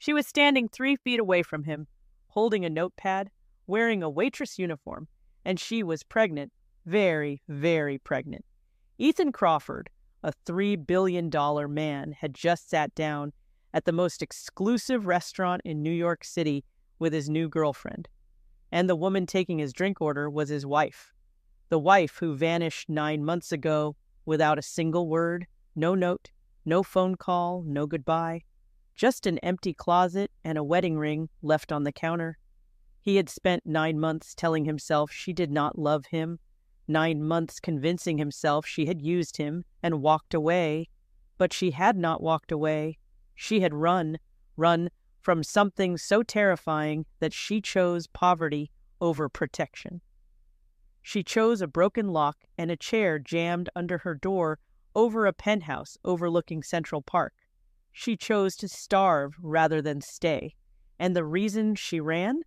She was standing 3 feet away from him, holding a notepad, wearing a waitress uniform, and she was pregnant, very, very pregnant. Ethan Crawford, a $3 billion man, had just sat down at the most exclusive restaurant in New York City with his new girlfriend. And the woman taking his drink order was his wife. The wife who vanished 9 months ago without a single word, no note, no phone call, no goodbye. Just an empty closet and a wedding ring left on the counter. He had spent 9 months telling himself she did not love him, 9 months convincing himself she had used him and walked away. But she had not walked away. She had run from something so terrifying that she chose poverty over protection. She chose a broken lock and a chair jammed under her door over a penthouse overlooking Central Park. She chose to starve rather than stay. And the reason she ran?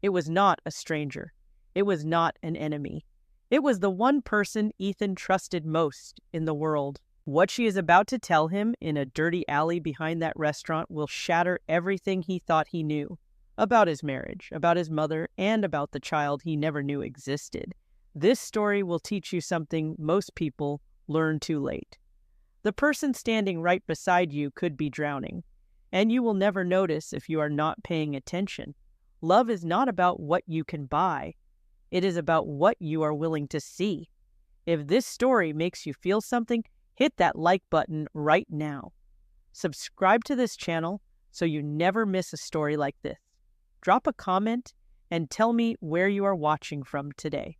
It was not a stranger. It was not an enemy. It was the one person Ethan trusted most in the world. What she is about to tell him in a dirty alley behind that restaurant will shatter everything he thought he knew about his marriage, about his mother, and about the child he never knew existed. This story will teach you something most people learn too late. The person standing right beside you could be drowning, and you will never notice if you are not paying attention. Love is not about what you can buy. It is about what you are willing to see. If this story makes you feel something, hit that like button right now. Subscribe to this channel so you never miss a story like this. Drop a comment and tell me where you are watching from today.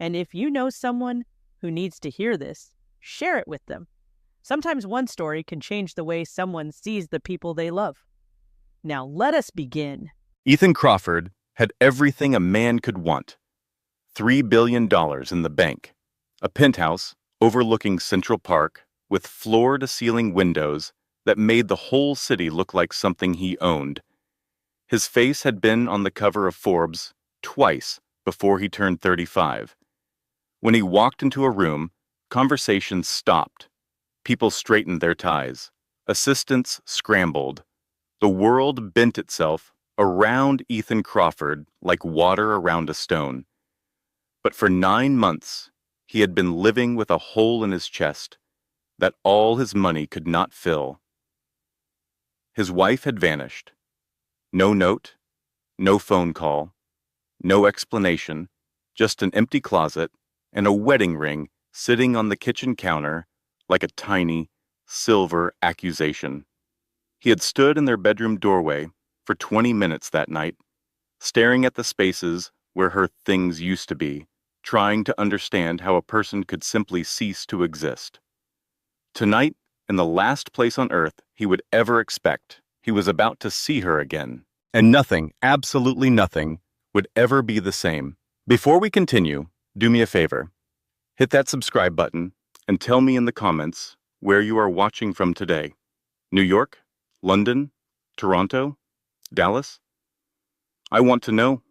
And if you know someone who needs to hear this, share it with them. Sometimes one story can change the way someone sees the people they love. Now let us begin. Ethan Crawford had everything a man could want. $3 billion in the bank, a penthouse overlooking Central Park with floor-to-ceiling windows that made the whole city look like something he owned. His face had been on the cover of Forbes twice before he turned 35. When he walked into a room, conversations stopped. People straightened their ties. Assistants scrambled. The world bent itself around Ethan Crawford like water around a stone. But for 9 months, he had been living with a hole in his chest that all his money could not fill. His wife had vanished. No note, no phone call, no explanation, just an empty closet and a wedding ring sitting on the kitchen counter like a tiny, silver accusation. He had stood in their bedroom doorway for 20 minutes that night, staring at the spaces where her things used to be, trying to understand how a person could simply cease to exist. Tonight, in the last place on earth he would ever expect, he was about to see her again. And nothing, absolutely nothing, would ever be the same. Before we continue, do me a favor. Hit that subscribe button and tell me in the comments where you are watching from today. New York? London? Toronto? Dallas? I want to know.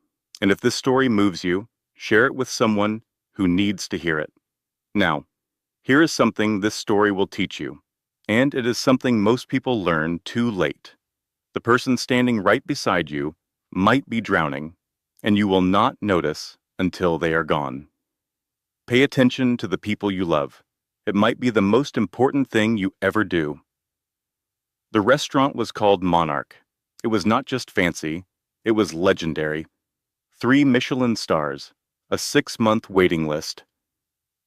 And if this story moves you, share it with someone who needs to hear it. Now, here is something this story will teach you, and it is something most people learn too late. The person standing right beside you might be drowning, and you will not notice until they are gone. Pay attention to the people you love. It might be the most important thing you ever do. The restaurant was called Monarch. It was not just fancy, it was legendary. 3 Michelin stars, a 6-month waiting list.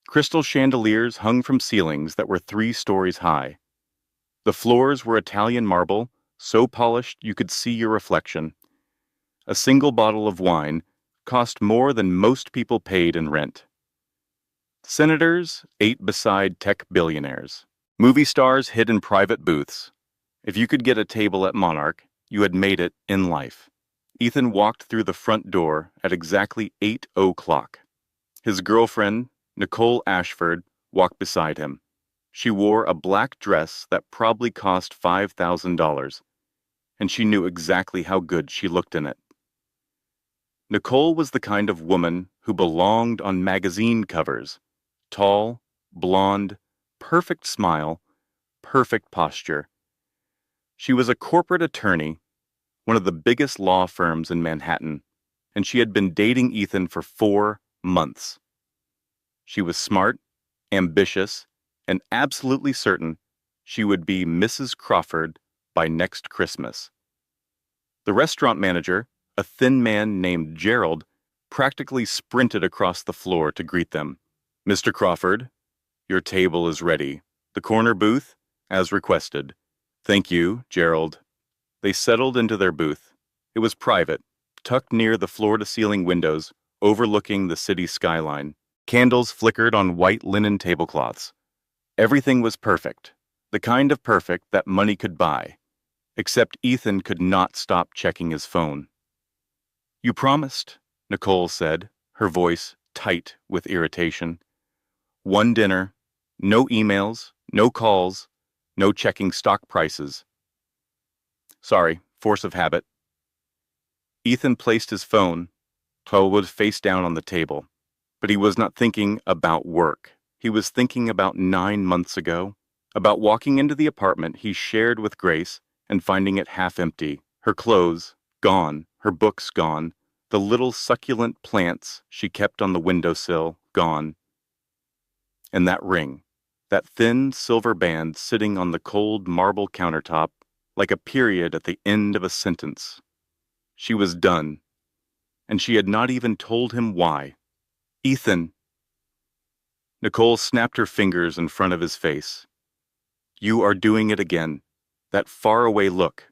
Crystal chandeliers hung from ceilings that were 3 stories high. The floors were Italian marble, so polished you could see your reflection. A single bottle of wine cost more than most people paid in rent. Senators ate beside tech billionaires. Movie stars hid in private booths. If you could get a table at Monarch, you had made it in life. Ethan walked through the front door at exactly 8:00. His girlfriend, Nicole Ashford, walked beside him. She wore a black dress that probably cost $5,000, and she knew exactly how good she looked in it. Nicole was the kind of woman who belonged on magazine covers. Tall, blonde, perfect smile, perfect posture. She was a corporate attorney, one of the biggest law firms in Manhattan, and she had been dating Ethan for 4 months. She was smart, ambitious, and absolutely certain she would be Mrs. Crawford by next Christmas. The restaurant manager, a thin man named Gerald, practically sprinted across the floor to greet them. "Mr. Crawford, your table is ready. The corner booth, as requested." "Thank you, Gerald." They settled into their booth. It was private, tucked near the floor-to-ceiling windows, overlooking the city skyline. Candles flickered on white linen tablecloths. Everything was perfect, the kind of perfect that money could buy. Except Ethan could not stop checking his phone. "You promised," Nicole said, her voice tight with irritation. "One dinner, no emails, no calls, no checking stock prices." "Sorry, force of habit." Ethan placed his phone, twirled face down on the table. But he was not thinking about work. He was thinking about 9 months ago, about walking into the apartment he shared with Grace and finding it half empty, her clothes gone, her books gone, the little succulent plants she kept on the windowsill gone. And that ring, that thin silver band sitting on the cold marble countertop like a period at the end of a sentence. She was done, and she had not even told him why. "Ethan." Nicole snapped her fingers in front of his face. "You are doing it again. That faraway look.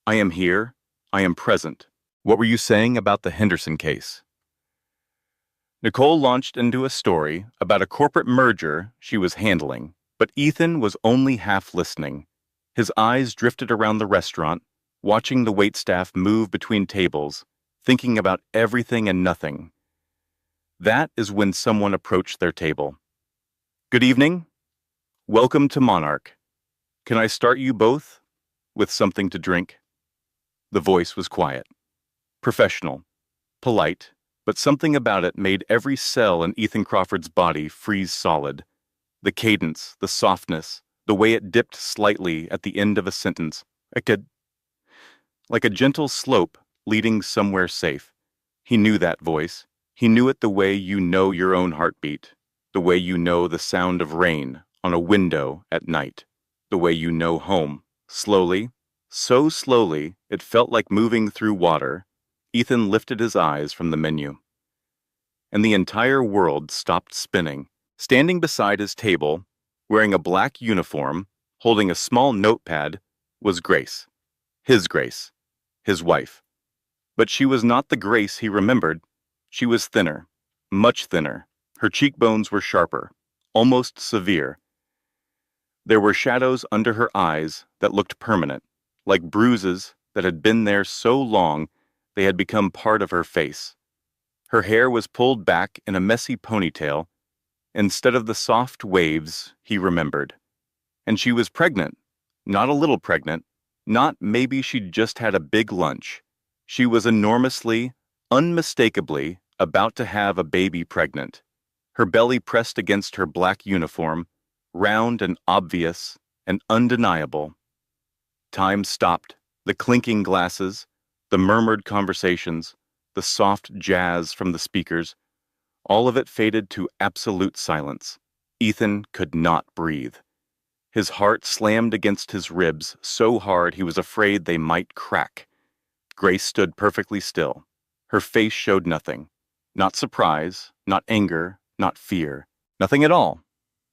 I am here. I am present. What were you saying about the Henderson case?" Nicole launched into a story about a corporate merger she was handling, but Ethan was only half listening. His eyes drifted around the restaurant, watching the waitstaff move between tables, thinking about everything and nothing. That is when someone approached their table. "Good evening. Welcome to Monarch. Can I start you both with something to drink?" The voice was quiet, professional, polite, but something about it made every cell in Ethan Crawford's body freeze solid. The cadence, the softness, the way it dipped slightly at the end of a sentence, like a gentle slope leading somewhere safe. He knew that voice. He knew it the way you know your own heartbeat, the way you know the sound of rain on a window at night, the way you know home. Slowly, so slowly it felt like moving through water, Ethan lifted his eyes from the menu. And the entire world stopped spinning. Standing beside his table, wearing a black uniform, holding a small notepad, was Grace. His wife. But she was not the Grace he remembered. She was thinner, much thinner. Her cheekbones were sharper, almost severe. There were shadows under her eyes that looked permanent, like bruises that had been there so long they had become part of her face. Her hair was pulled back in a messy ponytail, instead of the soft waves he remembered. And she was pregnant, not a little pregnant, not maybe she'd just had a big lunch. She was enormously, unmistakably about to have a baby pregnant, her belly pressed against her black uniform, round and obvious and undeniable. Time stopped, the clinking glasses, the murmured conversations, the soft jazz from the speakers, all of it faded to absolute silence. Ethan could not breathe. His heart slammed against his ribs so hard he was afraid they might crack. Grace stood perfectly still. Her face showed nothing. Not surprise, not anger, not fear. Nothing at all.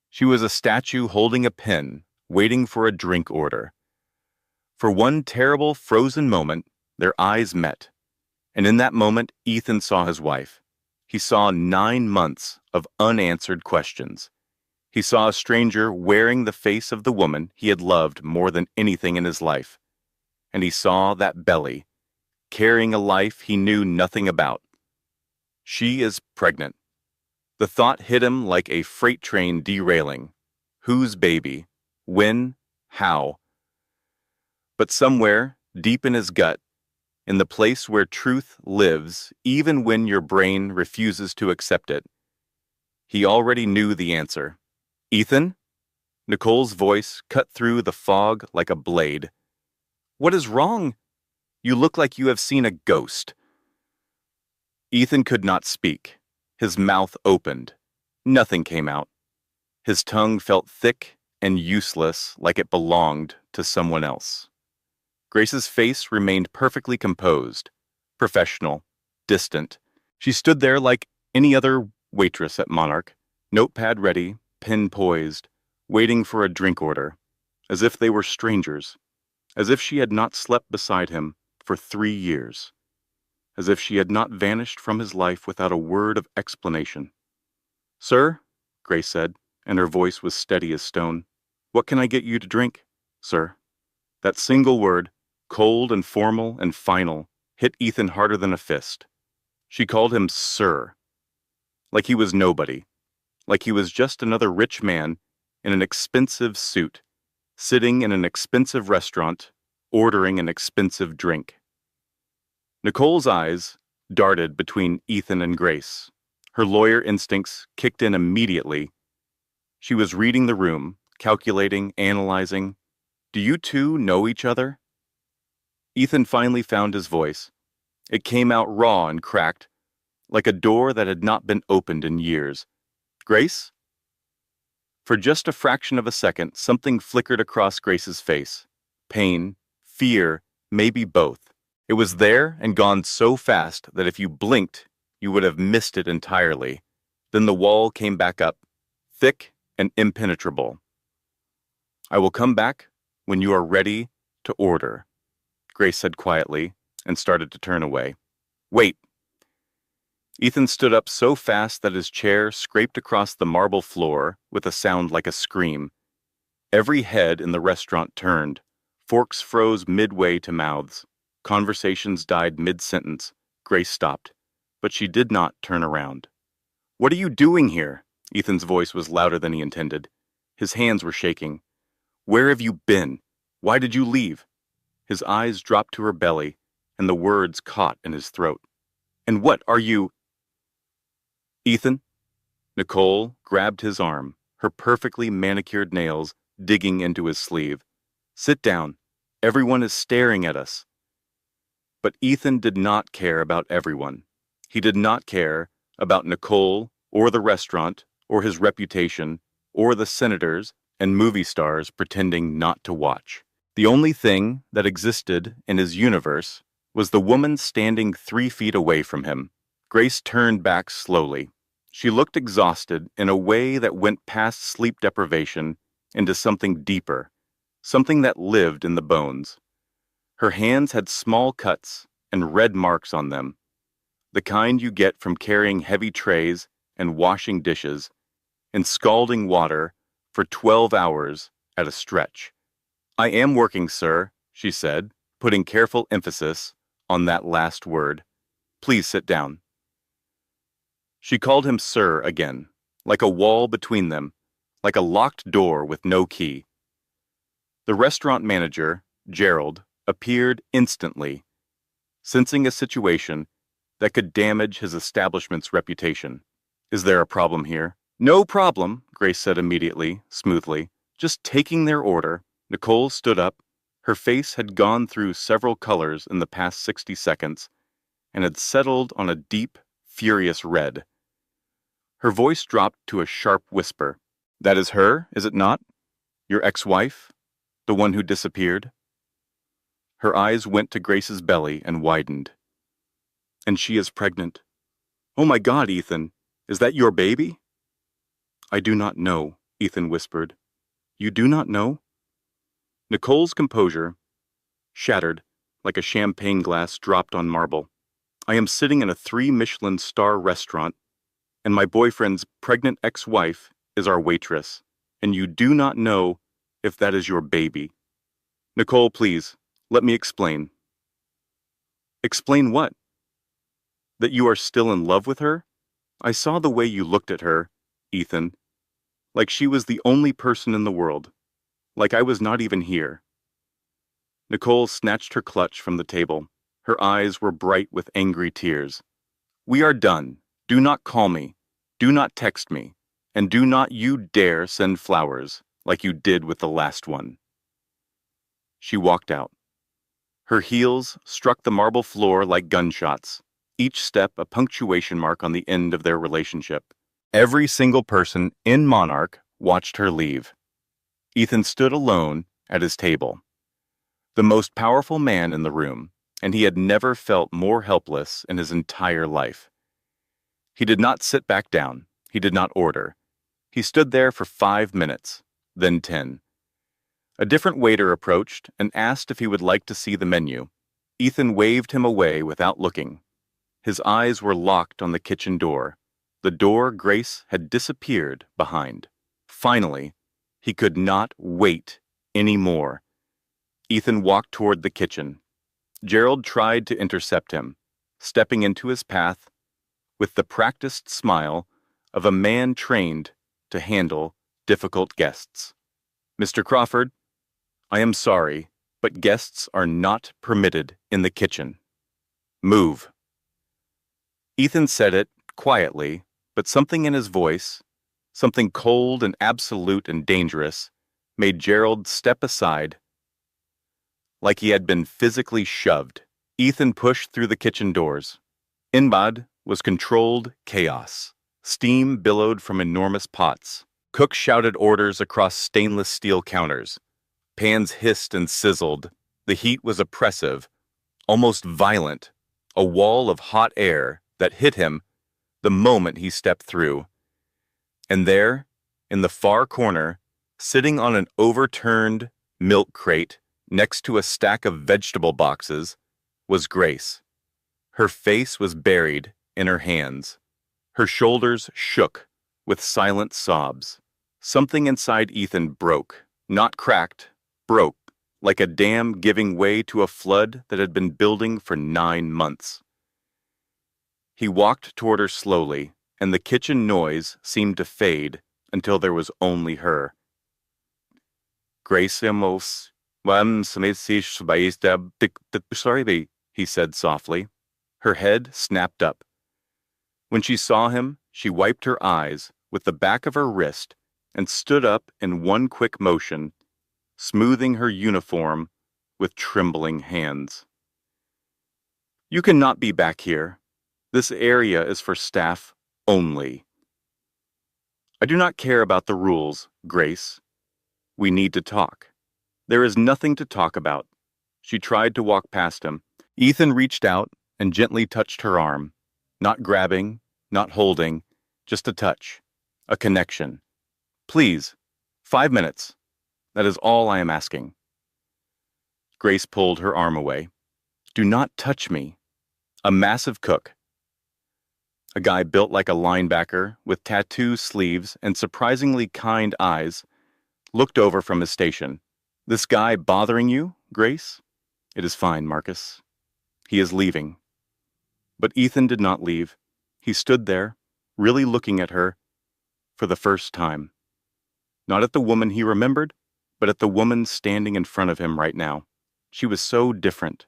She was a statue holding a pen, waiting for a drink order. For one terrible frozen moment, their eyes met. And in that moment, Ethan saw his wife. He saw 9 months of unanswered questions. He saw a stranger wearing the face of the woman he had loved more than anything in his life. And he saw that belly, carrying a life he knew nothing about. She is pregnant. The thought hit him like a freight train derailing. Whose baby? When? How? But somewhere, deep in his gut, in the place where truth lives, even when your brain refuses to accept it, he already knew the answer. "Ethan?" Nicole's voice cut through the fog like a blade. "What is wrong?" You look like you have seen a ghost." Ethan could not speak. His mouth opened. Nothing came out. His tongue felt thick and useless, like it belonged to someone else. Grace's face remained perfectly composed, professional, distant. She stood there like any other waitress at Monarch, notepad ready, pen poised, waiting for a drink order, as if they were strangers, as if she had not slept beside him for 3 years, as if she had not vanished from his life without a word of explanation. "Sir," Grace said, and her voice was steady as stone, "what can I get you to drink, sir?" That single word, cold and formal and final, hit Ethan harder than a fist. She called him sir, like he was nobody, like he was just another rich man in an expensive suit, sitting in an expensive restaurant, ordering an expensive drink. Nicole's eyes darted between Ethan and Grace. Her lawyer instincts kicked in immediately. She was reading the room, calculating, analyzing. "Do you two know each other?" Ethan finally found his voice. It came out raw and cracked, like a door that had not been opened in years. "Grace?" For just a fraction of a second, something flickered across Grace's face. Pain, fear, maybe both. It was there and gone so fast that if you blinked, you would have missed it entirely. Then the wall came back up, thick and impenetrable. "I will come back when you are ready to order," Grace said quietly and started to turn away. "Wait." Ethan stood up so fast that his chair scraped across the marble floor with a sound like a scream. Every head in the restaurant turned. Forks froze midway to mouths. Conversations died mid-sentence. Grace stopped, but she did not turn around. "What are you doing here?" Ethan's voice was louder than he intended. His hands were shaking. "Where have you been? Why did you leave?" His eyes dropped to her belly, and the words caught in his throat. "And what are you—" "Ethan?" Nicole grabbed his arm, her perfectly manicured nails digging into his sleeve. "Sit down. Everyone is staring at us." But Ethan did not care about everyone. He did not care about Nicole or the restaurant or his reputation or the senators and movie stars pretending not to watch. The only thing that existed in his universe was the woman standing 3 feet away from him. Grace turned back slowly. She looked exhausted in a way that went past sleep deprivation into something deeper, something that lived in the bones. Her hands had small cuts and red marks on them, the kind you get from carrying heavy trays and washing dishes in scalding water for 12 hours at a stretch. "I am working, sir," she said, putting careful emphasis on that last word. "Please sit down." She called him sir again, like a wall between them, like a locked door with no key. The restaurant manager, Gerald, appeared instantly, sensing a situation that could damage his establishment's reputation. "Is there a problem here?" "No problem," Grace said immediately, smoothly. "Just taking their order." Nicole stood up. Her face had gone through several colors in the past 60 seconds and had settled on a deep, furious red. Her voice dropped to a sharp whisper. "That is her, is it not? Your ex-wife? The one who disappeared?" Her eyes went to Grace's belly and widened. "And she is pregnant." "Oh my God, Ethan, is that your baby?" "I do not know," Ethan whispered. "You do not know?" Nicole's composure shattered like a champagne glass dropped on marble. "I am sitting in a 3 Michelin star restaurant, and my boyfriend's pregnant ex-wife is our waitress, and you do not know if that is your baby. Nicole, please, let me explain." "Explain what?" "That you are still in love with her? I saw the way you looked at her, Ethan, like she was the only person in the world, like I was not even here." Nicole snatched her clutch from the table. Her eyes were bright with angry tears. "We are done. Do not call me. Do not text me. And do not you dare send flowers like you did with the last one." She walked out. Her heels struck the marble floor like gunshots, each step a punctuation mark on the end of their relationship. Every single person in Monarch watched her leave. Ethan stood alone at his table, the most powerful man in the room, and he had never felt more helpless in his entire life. He did not sit back down. He did not order. He stood there for 5 minutes, then 10. A different waiter approached and asked if he would like to see the menu. Ethan waved him away without looking. His eyes were locked on the kitchen door, the door Grace had disappeared behind. Finally, he could not wait anymore. Ethan walked toward the kitchen. Gerald tried to intercept him, stepping into his path with the practiced smile of a man trained to handle difficult guests. "Mr. Crawford, I am sorry, but guests are not permitted in the kitchen. Move." Ethan said it quietly, but something in his voice, something cold and absolute and dangerous, made Gerald step aside like he had been physically shoved. Ethan pushed through the kitchen doors. Inbad was controlled chaos. Steam billowed from enormous pots. Cooks shouted orders across stainless steel counters. Pans hissed and sizzled. The heat was oppressive, almost violent, a wall of hot air that hit him the moment he stepped through. And there, in the far corner, sitting on an overturned milk crate next to a stack of vegetable boxes, was Grace. Her face was buried in her hands. Her shoulders shook with silent sobs. Something inside Ethan broke, not cracked, broke, like a dam giving way to a flood that had been building for 9 months. He walked toward her slowly, and the kitchen noise seemed to fade until there was only her. "Grace Amos, sorry," he said softly. Her head snapped up. When she saw him, she wiped her eyes with the back of her wrist and stood up in one quick motion, smoothing her uniform with trembling hands. "You cannot be back here. This area is for staff only." "I do not care about the rules, Grace. We need to talk." "There is nothing to talk about." She tried to walk past him. Ethan reached out and gently touched her arm, not grabbing, not holding, just a touch, a connection. "Please, 5 minutes. That is all I am asking." Grace pulled her arm away. "Do not touch me." A massive cook, a guy built like a linebacker with tattoo sleeves and surprisingly kind eyes, looked over from his station. "This guy bothering you, Grace?" "It is fine, Marcus. He is leaving." But Ethan did not leave. He stood there, really looking at her for the first time. Not at the woman he remembered, but at the woman standing in front of him right now. She was so different.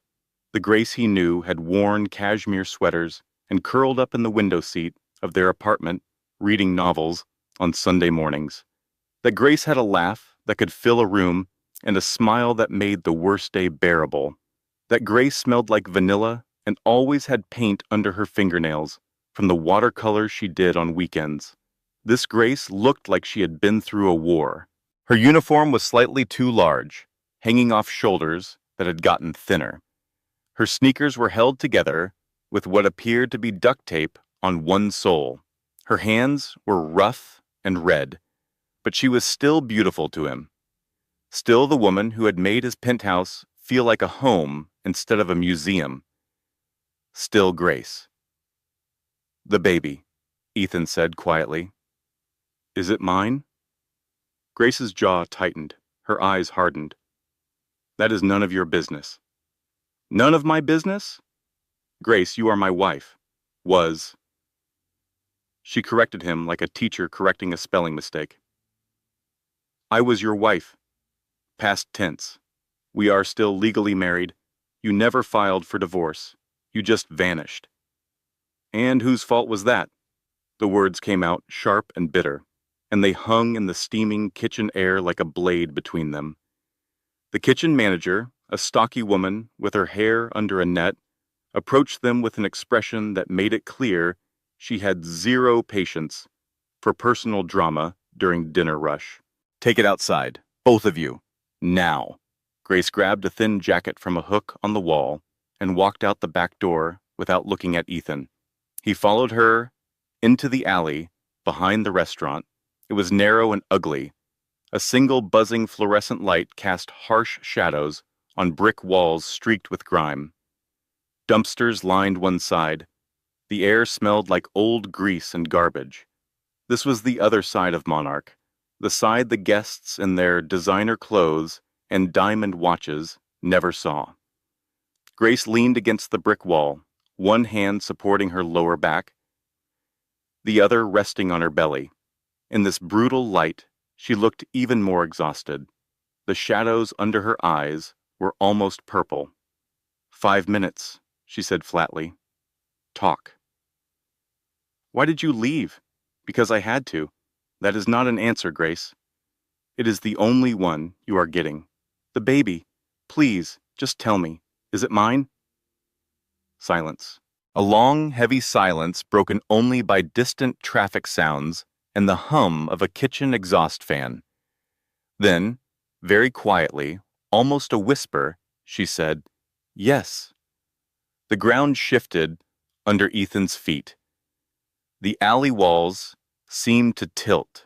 The Grace he knew had worn cashmere sweaters and curled up in the window seat of their apartment, reading novels on Sunday mornings. That Grace had a laugh that could fill a room and a smile that made the worst day bearable. That Grace smelled like vanilla and always had paint under her fingernails from the watercolors she did on weekends. This Grace looked like she had been through a war. Her uniform was slightly too large, hanging off shoulders that had gotten thinner. Her sneakers were held together with what appeared to be duct tape on one sole. Her hands were rough and red, but she was still beautiful to him. Still the woman who had made his penthouse feel like a home instead of a museum. Still Grace. "The baby," Ethan said quietly. "Is it mine?" Grace's jaw tightened, her eyes hardened. "That is none of your business." "None of my business?" "Grace, you are my wife. Was." She corrected him like a teacher correcting a spelling mistake. "I was your wife. Past tense. We are still legally married. You never filed for divorce. You just vanished." "And whose fault was that?" The words came out sharp and bitter, and they hung in the steaming kitchen air like a blade between them. The kitchen manager a stocky woman with her hair under a net, approached them with an expression that made it clear she had zero patience for personal drama during dinner rush. Take it outside, both of you, now. Grace grabbed a thin jacket from a hook on the wall and walked out the back door without looking at Ethan. He followed her into the alley behind the restaurant. It was narrow and ugly. A single buzzing fluorescent light cast harsh shadows on brick walls streaked with grime. Dumpsters lined one side. The air smelled like old grease and garbage. This was the other side of Monarch, the side the guests in their designer clothes and diamond watches never saw. Grace leaned against the brick wall, one hand supporting her lower back, the other resting on her belly. In this brutal light, she looked even more exhausted. The shadows under her eyes were almost purple. 5 minutes, she said flatly. Talk. Why did you leave? Because I had to. That is not an answer, Grace. It is the only one you are getting. The baby. Please, just tell me. Is it mine? Silence. A long, heavy silence broken only by distant traffic sounds and the hum of a kitchen exhaust fan. Then, very quietly, almost a whisper, she said, Yes. The ground shifted under Ethan's feet. The alley walls seemed to tilt.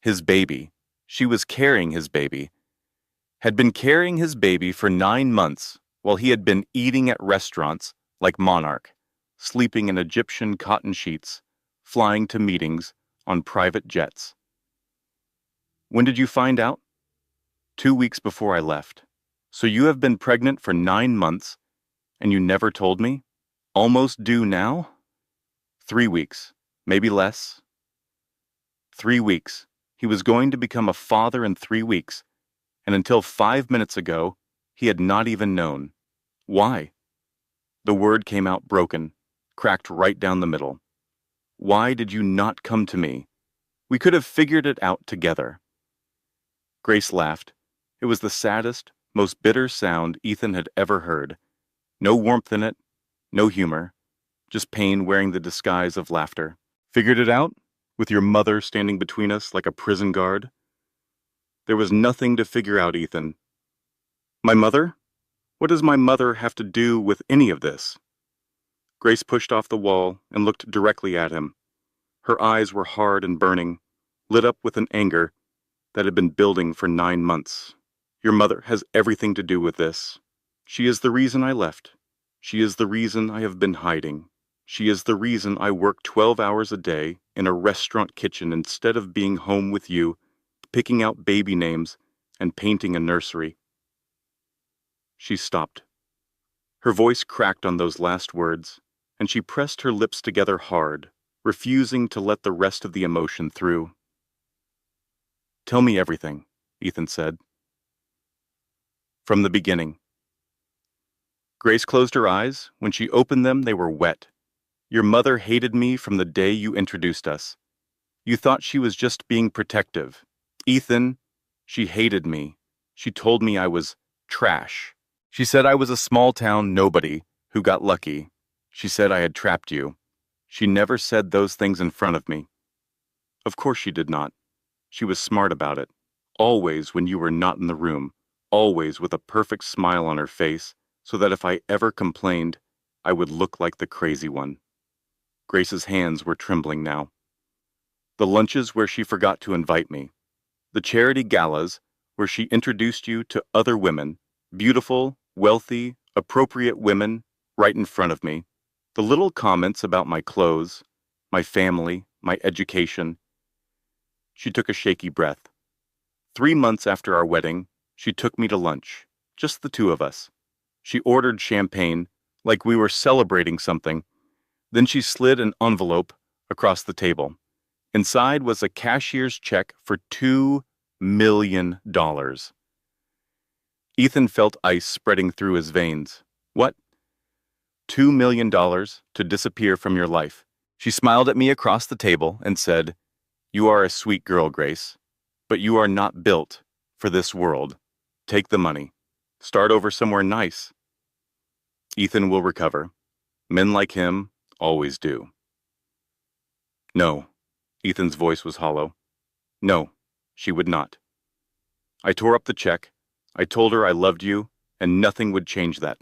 His baby, she was carrying his baby, had been carrying his baby for 9 months while he had been eating at restaurants like Monarch, sleeping in Egyptian cotton sheets, flying to meetings on private jets. When did you find out? 2 weeks before I left. So you have been pregnant for 9 months, and you never told me? Almost due now? 3 weeks, maybe less. 3 weeks. He was going to become a father in 3 weeks, and until 5 minutes ago, he had not even known. Why? The word came out broken, cracked right down the middle. Why did you not come to me? We could have figured it out together. Grace laughed. It was the saddest, most bitter sound Ethan had ever heard. No warmth in it, no humor, just pain wearing the disguise of laughter. Figured it out? With your mother standing between us like a prison guard? There was nothing to figure out, Ethan. My mother? What does my mother have to do with any of this? Grace pushed off the wall and looked directly at him. Her eyes were hard and burning, lit up with an anger that had been building for 9 months. Your mother has everything to do with this. She is the reason I left. She is the reason I have been hiding. She is the reason I work 12 hours a day in a restaurant kitchen instead of being home with you, picking out baby names and painting a nursery. She stopped. Her voice cracked on those last words, and she pressed her lips together hard, refusing to let the rest of the emotion through. Tell me everything, Ethan said. From the beginning. Grace closed her eyes. When she opened them, they were wet. Your mother hated me from the day you introduced us. You thought she was just being protective. Ethan, she hated me. She told me I was trash. She said I was a small-town nobody who got lucky. She said I had trapped you. She never said those things in front of me. Of course she did not. She was smart about it. Always when you were not in the room. Always with a perfect smile on her face, so that if I ever complained, I would look like the crazy one. Grace's hands were trembling now. The lunches where she forgot to invite me. The charity galas where she introduced you to other women, beautiful, wealthy, appropriate women, right in front of me. The little comments about my clothes, my family, my education. She took a shaky breath. 3 months after our wedding, she took me to lunch, just the two of us. She ordered champagne, like we were celebrating something. Then she slid an envelope across the table. Inside was a cashier's check for $2 million. Ethan felt ice spreading through his veins. What? $2 million to disappear from your life. She smiled at me across the table and said, You are a sweet girl, Grace, but you are not built for this world. Take the money. Start over somewhere nice. Ethan will recover. Men like him always do. No. Ethan's voice was hollow. No, she would not. I tore up the check. I told her I loved you, and nothing would change that.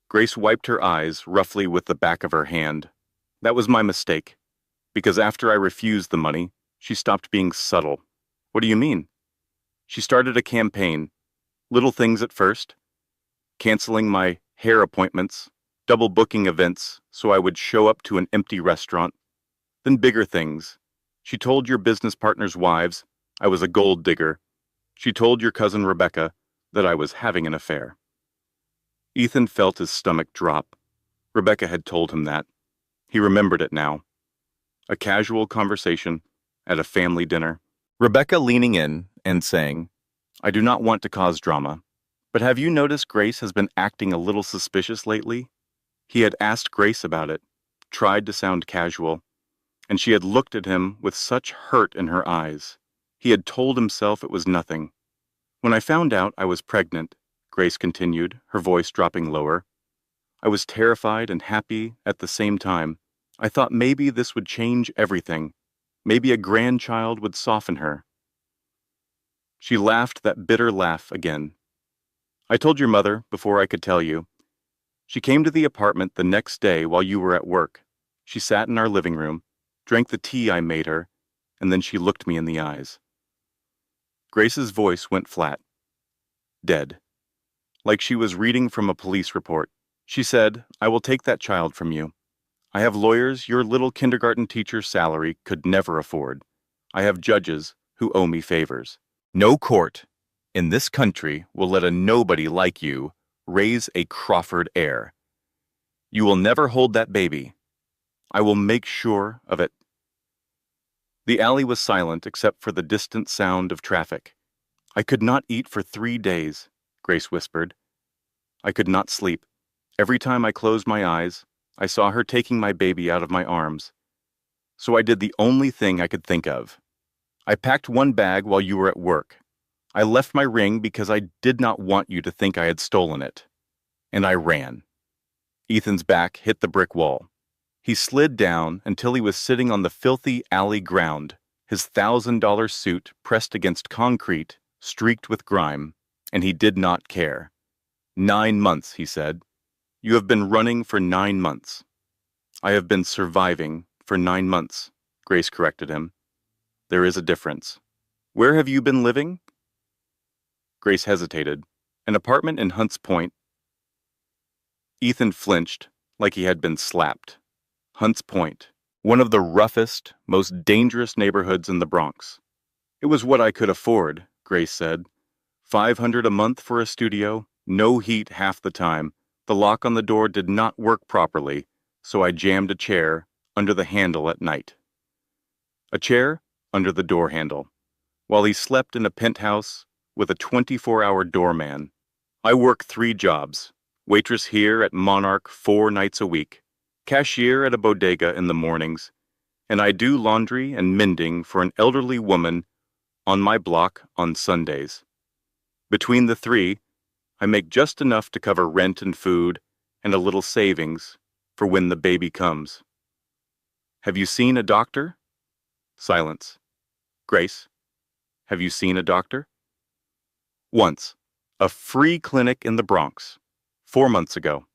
Grace wiped her eyes roughly with the back of her hand. That was my mistake, because after I refused the money, she stopped being subtle. What do you mean? She started a campaign. Little things at first. Canceling my hair appointments, double booking events so I would show up to an empty restaurant. Then bigger things. She told your business partners' wives I was a gold digger. She told your cousin Rebecca that I was having an affair. Ethan felt his stomach drop. Rebecca had told him that. He remembered it now. A casual conversation at a family dinner. Rebecca leaning in and saying, I do not want to cause drama, but have you noticed Grace has been acting a little suspicious lately? He had asked Grace about it, tried to sound casual, and she had looked at him with such hurt in her eyes. He had told himself it was nothing. When I found out I was pregnant, Grace continued, her voice dropping lower, I was terrified and happy at the same time. I thought maybe this would change everything. Maybe a grandchild would soften her. She laughed that bitter laugh again. I told your mother before I could tell you. She came to the apartment the next day while you were at work. She sat in our living room, drank the tea I made her, and then she looked me in the eyes. Grace's voice went flat. Dead. Like she was reading from a police report. She said, I will take that child from you. I have lawyers your little kindergarten teacher's salary could never afford. I have judges who owe me favors. No court in this country will let a nobody like you raise a Crawford heir. You will never hold that baby. I will make sure of it. The alley was silent except for the distant sound of traffic. I could not eat for 3 days, Grace whispered. I could not sleep. Every time I closed my eyes, I saw her taking my baby out of my arms. So I did the only thing I could think of. I packed one bag while you were at work. I left my ring because I did not want you to think I had stolen it. And I ran. Ethan's back hit the brick wall. He slid down until he was sitting on the filthy alley ground, his $1,000 suit pressed against concrete, streaked with grime, and he did not care. 9 months, he said. You have been running for 9 months. I have been surviving for 9 months, Grace corrected him. There is a difference. Where have you been living? Grace hesitated. An apartment in Hunts Point. Ethan flinched, like he had been slapped. Hunts Point, one of the roughest, most dangerous neighborhoods in the Bronx. It was what I could afford, Grace said. $500 a month for a studio, no heat half the time. The lock on the door did not work properly, so I jammed a chair under the handle at night. A chair under the door handle, while he slept in a penthouse with a 24-hour doorman. I work 3 jobs, waitress here at Monarch 4 nights a week, cashier at a bodega in the mornings, and I do laundry and mending for an elderly woman on my block on Sundays. Between the 3, I make just enough to cover rent and food and a little savings for when the baby comes. Have you seen a doctor? Silence. Grace, have you seen a doctor? Once. A free clinic in the Bronx. 4 months ago.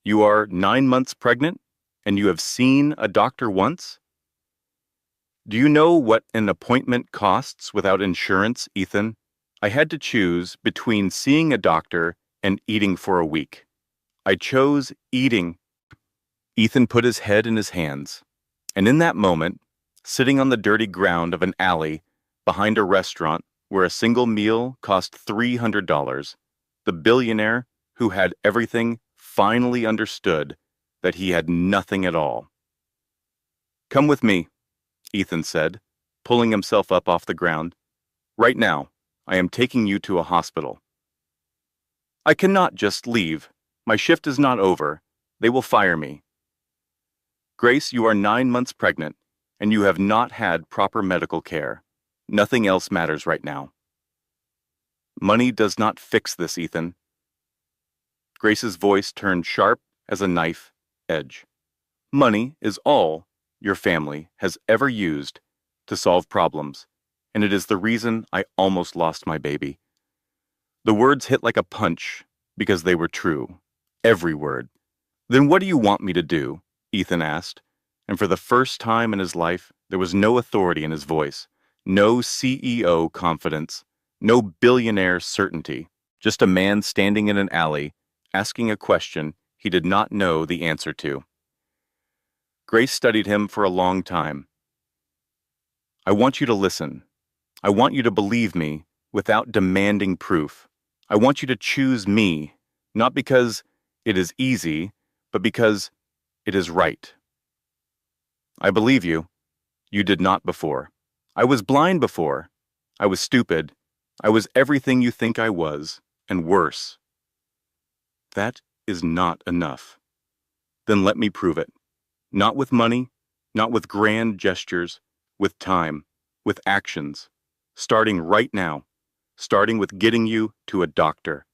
You are 9 months pregnant, and you have seen a doctor once? Do you know what an appointment costs without insurance, Ethan? I had to choose between seeing a doctor and eating for a week. I chose eating. Ethan put his head in his hands, and in that moment, sitting on the dirty ground of an alley behind a restaurant where a single meal cost $300, the billionaire who had everything finally understood that he had nothing at all. Come with me, Ethan said, pulling himself up off the ground. Right now, I am taking you to a hospital. I cannot just leave. My shift is not over. They will fire me. Grace, you are 9 months pregnant, and you have not had proper medical care. Nothing else matters right now. Money does not fix this, Ethan. Grace's voice turned sharp as a knife edge. Money is all your family has ever used to solve problems, and it is the reason I almost lost my baby. The words hit like a punch because they were true. Every word. Then what do you want me to do? Ethan asked, and for the first time in his life, there was no authority in his voice, no CEO confidence, no billionaire certainty, just a man standing in an alley asking a question he did not know the answer to. Grace studied him for a long time. I want you to listen. I want you to believe me without demanding proof. I want you to choose me, not because it is easy, but because it is right. I believe you. You did not before. I was blind before. I was stupid. I was everything you think I was, and worse. That is not enough. Then let me prove it. Not with money, not with grand gestures, with time, with actions. Starting right now. Starting with getting you to a doctor.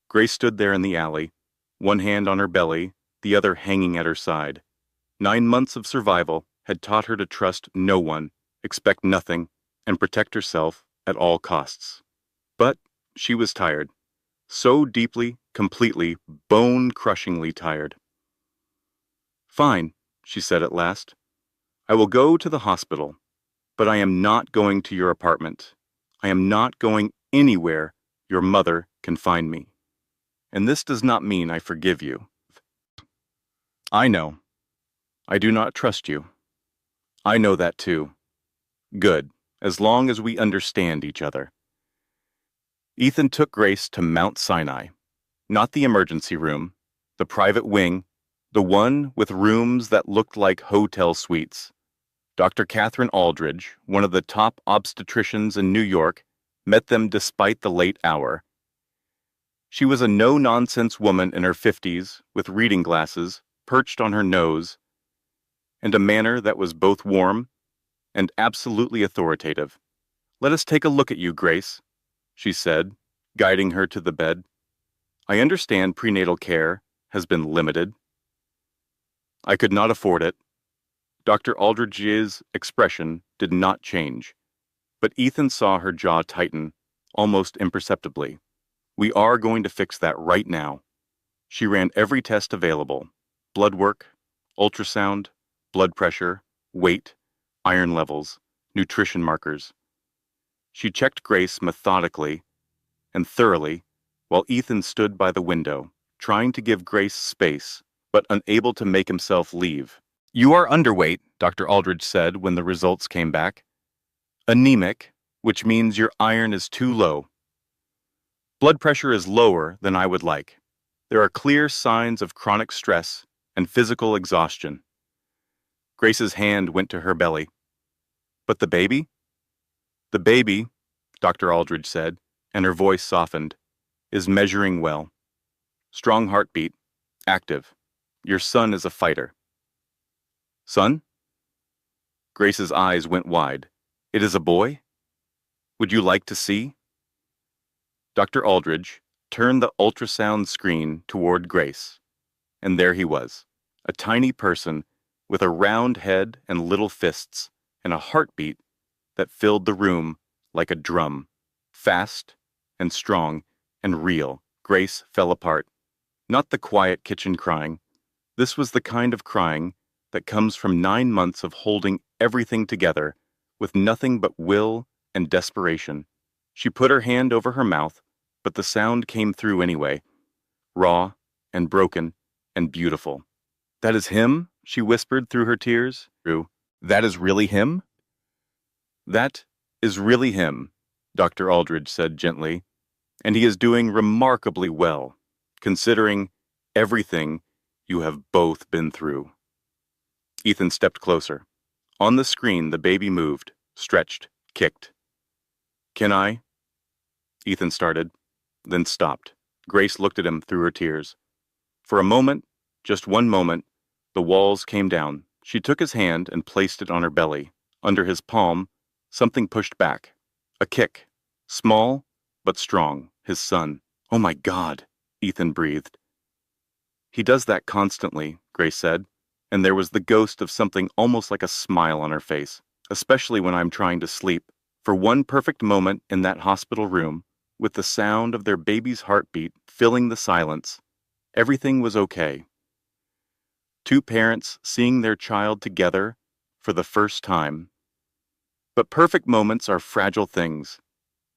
Grace stood there in the alley, one hand on her belly, the other hanging at her side. 9 months of survival had taught her to trust no one, expect nothing, and protect herself at all costs. But she was tired. So deeply, completely, bone-crushingly tired. Fine, she said at last. I will go to the hospital, but I am not going to your apartment. I am not going anywhere your mother can find me. And this does not mean I forgive you. I know. I do not trust you. I know that too. Good, as long as we understand each other. Ethan took Grace to Mount Sinai, not the emergency room, the private wing, the one with rooms that looked like hotel suites. Dr. Catherine Aldridge, one of the top obstetricians in New York, met them despite the late hour. She was a no-nonsense woman in her 50s with reading glasses perched on her nose and a manner that was both warm and absolutely authoritative. Let us take a look at you, Grace, she said, guiding her to the bed. I understand prenatal care has been limited. I could not afford it. Dr. Aldridge's expression did not change, but Ethan saw her jaw tighten, almost imperceptibly. We are going to fix that right now. She ran every test available: blood work, ultrasound, blood pressure, weight, iron levels, nutrition markers. She checked Grace methodically and thoroughly while Ethan stood by the window, trying to give Grace space, but unable to make himself leave. You are underweight, Dr. Aldridge said when the results came back. Anemic, which means your iron is too low. Blood pressure is lower than I would like. There are clear signs of chronic stress and physical exhaustion. Grace's hand went to her belly. But the baby? The baby, Dr. Aldridge said, and her voice softened, is measuring well. Strong heartbeat, active. Your son is a fighter. Son? Grace's eyes went wide. It is a boy? Would you like to see? Dr. Aldridge turned the ultrasound screen toward Grace, and there he was, a tiny person with a round head and little fists, and a heartbeat that filled the room like a drum, fast and strong and real. Grace fell apart. Not the quiet kitchen crying. This was the kind of crying that comes from 9 months of holding everything together with nothing but will and desperation. She put her hand over her mouth, but the sound came through anyway, raw and broken and beautiful. That is him, she whispered through her tears. That is really him? That is really him, Dr. Aldridge said gently, and he is doing remarkably well, considering everything you have both been through. Ethan stepped closer. On the screen, the baby moved, stretched, kicked. Can I? Ethan started, then stopped. Grace looked at him through her tears. For a moment, just one moment, the walls came down. She took his hand and placed it on her belly. Under his palm, something pushed back. A kick. Small, but strong, his son. "Oh my God," Ethan breathed. "He does that constantly," Grace said, and there was the ghost of something almost like a smile on her face, "especially when I'm trying to sleep." For one perfect moment in that hospital room, with the sound of their baby's heartbeat filling the silence, everything was okay. Two parents seeing their child together for the first time. But perfect moments are fragile things,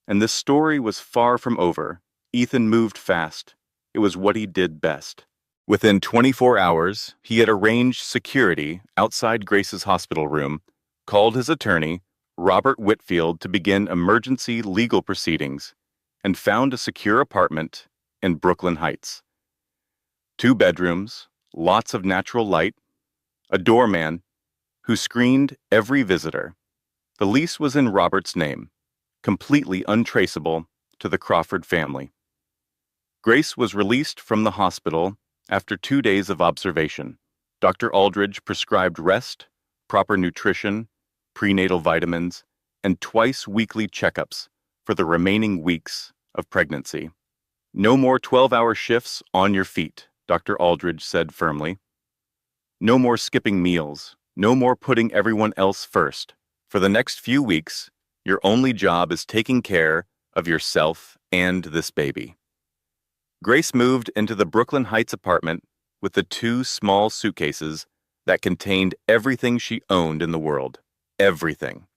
and this story was far from over. Ethan moved fast. It was what he did best. Within 24 hours, he had arranged security outside Grace's hospital room, called his attorney, Robert Whitfield, to begin emergency legal proceedings, and found a secure apartment in Brooklyn Heights. 2 bedrooms, lots of natural light, a doorman who screened every visitor. The lease was in Robert's name, completely untraceable to the Crawford family. Grace was released from the hospital after 2 days of observation. Dr. Aldridge prescribed rest, proper nutrition, prenatal vitamins, and twice-weekly checkups for the remaining weeks of pregnancy. "No more 12-hour shifts on your feet," Dr. Aldridge said firmly. "No more skipping meals. No more putting everyone else first. For the next few weeks, your only job is taking care of yourself and this baby." Grace moved into the Brooklyn Heights apartment with the 2 small suitcases that contained everything she owned in the world. Everything.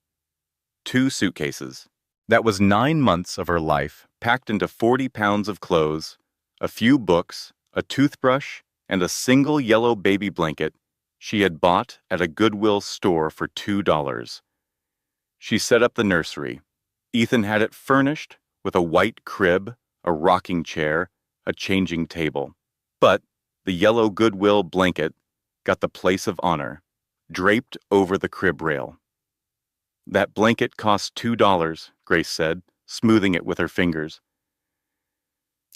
2 suitcases. That was 9 months of her life packed into 40 pounds of clothes, a few books, a toothbrush, and a single yellow baby blanket she had bought at a Goodwill store for $2. She set up the nursery. Ethan had it furnished with a white crib, a rocking chair, a changing table. But the yellow Goodwill blanket got the place of honor, draped over the crib rail. "That blanket cost $2, Grace said, smoothing it with her fingers.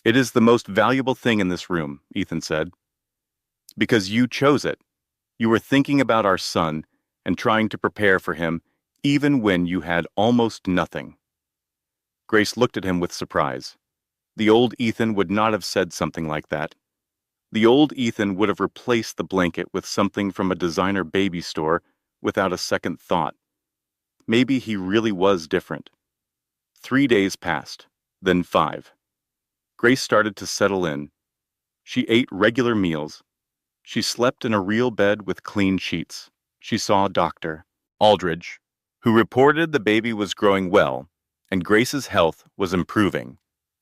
"It is the most valuable thing in this room," Ethan said. "Because you chose it. You were thinking about our son and trying to prepare for him even when you had almost nothing." Grace looked at him with surprise. The old Ethan would not have said something like that. The old Ethan would have replaced the blanket with something from a designer baby store without a second thought. Maybe he really was different. 3 days passed, then 5. Grace started to settle in. She ate regular meals. She slept in a real bed with clean sheets. She saw Dr. Aldridge, who reported the baby was growing well and Grace's health was improving.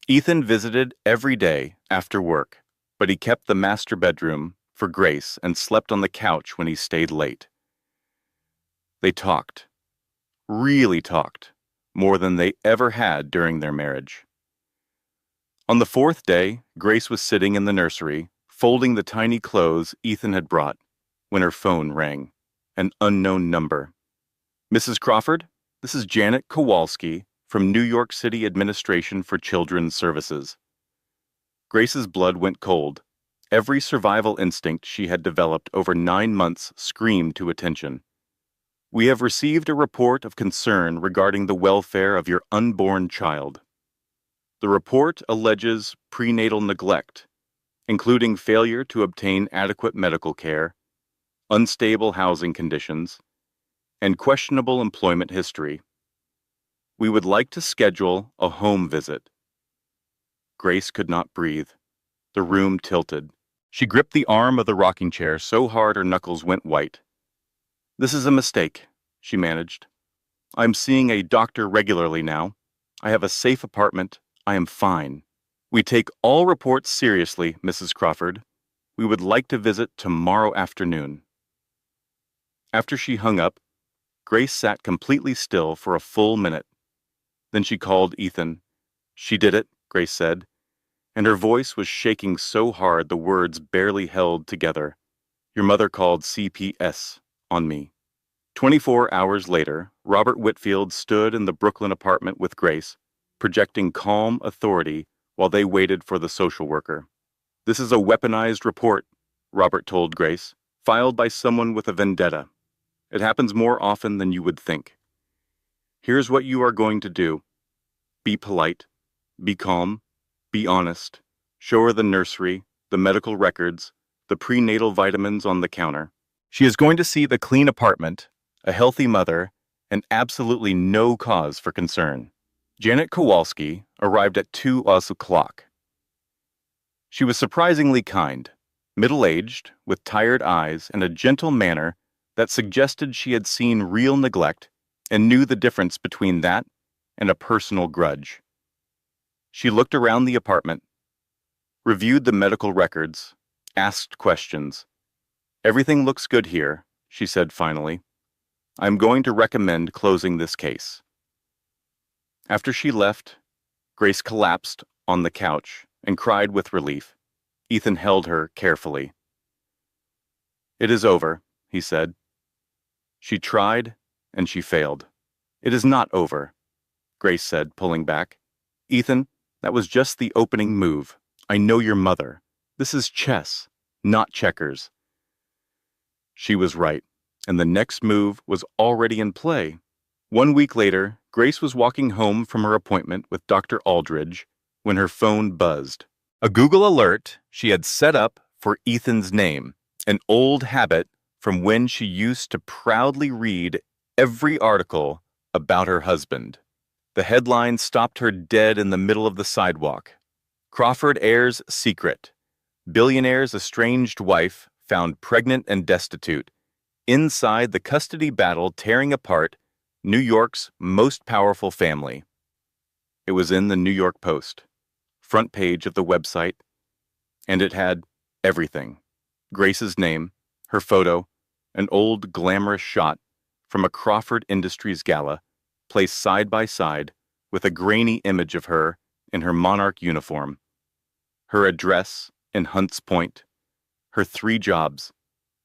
Ethan visited every day after work, but he kept the master bedroom for Grace and slept on the couch when he stayed late. They talked, really talked, more than they ever had during their marriage. On the 4th day, Grace was sitting in the nursery, folding the tiny clothes Ethan had brought, when her phone rang. An unknown number. "Mrs. Crawford, this is Janet Kowalski from New York City Administration for Children's Services." Grace's blood went cold. Every survival instinct she had developed over 9 months screamed to attention. "We have received a report of concern regarding the welfare of your unborn child. The report alleges prenatal neglect, including failure to obtain adequate medical care, unstable housing conditions, and questionable employment history. We would like to schedule a home visit." Grace could not breathe. The room tilted. She gripped the arm of the rocking chair so hard her knuckles went white. "This is a mistake," she managed. "I'm seeing a doctor regularly now. I have a safe apartment. I am fine. We take all reports seriously, Mrs. Crawford. We would like to visit tomorrow afternoon." After she hung up, Grace sat completely still for a full minute. Then she called Ethan. "She did it," Grace said, and her voice was shaking so hard the words barely held together. "Your mother called CPS on me." 24 hours later, Robert Whitfield stood in the Brooklyn apartment with Grace, projecting calm authority while they waited for the social worker. "This is a weaponized report," Robert told Grace, "filed by someone with a vendetta. It happens more often than you would think. Here's what you are going to do. Be polite. Be calm. Be honest. Show her the nursery, the medical records, the prenatal vitamins on the counter. She is going to see the clean apartment, a healthy mother, and absolutely no cause for concern. Janet Kowalski arrived at 2:00. She was surprisingly kind, middle-aged, with tired eyes and a gentle manner that suggested she had seen real neglect and knew the difference between that and a personal grudge. She looked around the apartment, reviewed the medical records, asked questions. "Everything looks good here," she said finally. "I'm going to recommend closing this case." After she left, Grace collapsed on the couch and cried with relief. Ethan held her carefully. "It is over," he said. "She tried, and she failed." "It is not over," Grace said, pulling back. "Ethan, that was just the opening move. I know your mother. This is chess, not checkers." She was right, and the next move was already in play. 1 week later, Grace was walking home from her appointment with Dr. Aldridge when her phone buzzed. A Google alert she had set up for Ethan's name, an old habit from when she used to proudly read every article about her husband. The headline stopped her dead in the middle of the sidewalk. Crawford heirs secret. Billionaire's estranged wife found pregnant and destitute. Inside the custody battle tearing apart New York's most powerful family. It was in the New York Post, front page of the website, and it had everything. Grace's name, her photo, an old glamorous shot from a Crawford Industries gala, placed side by side with a grainy image of her in her monarch uniform, her address in Hunts Point, her 3 jobs,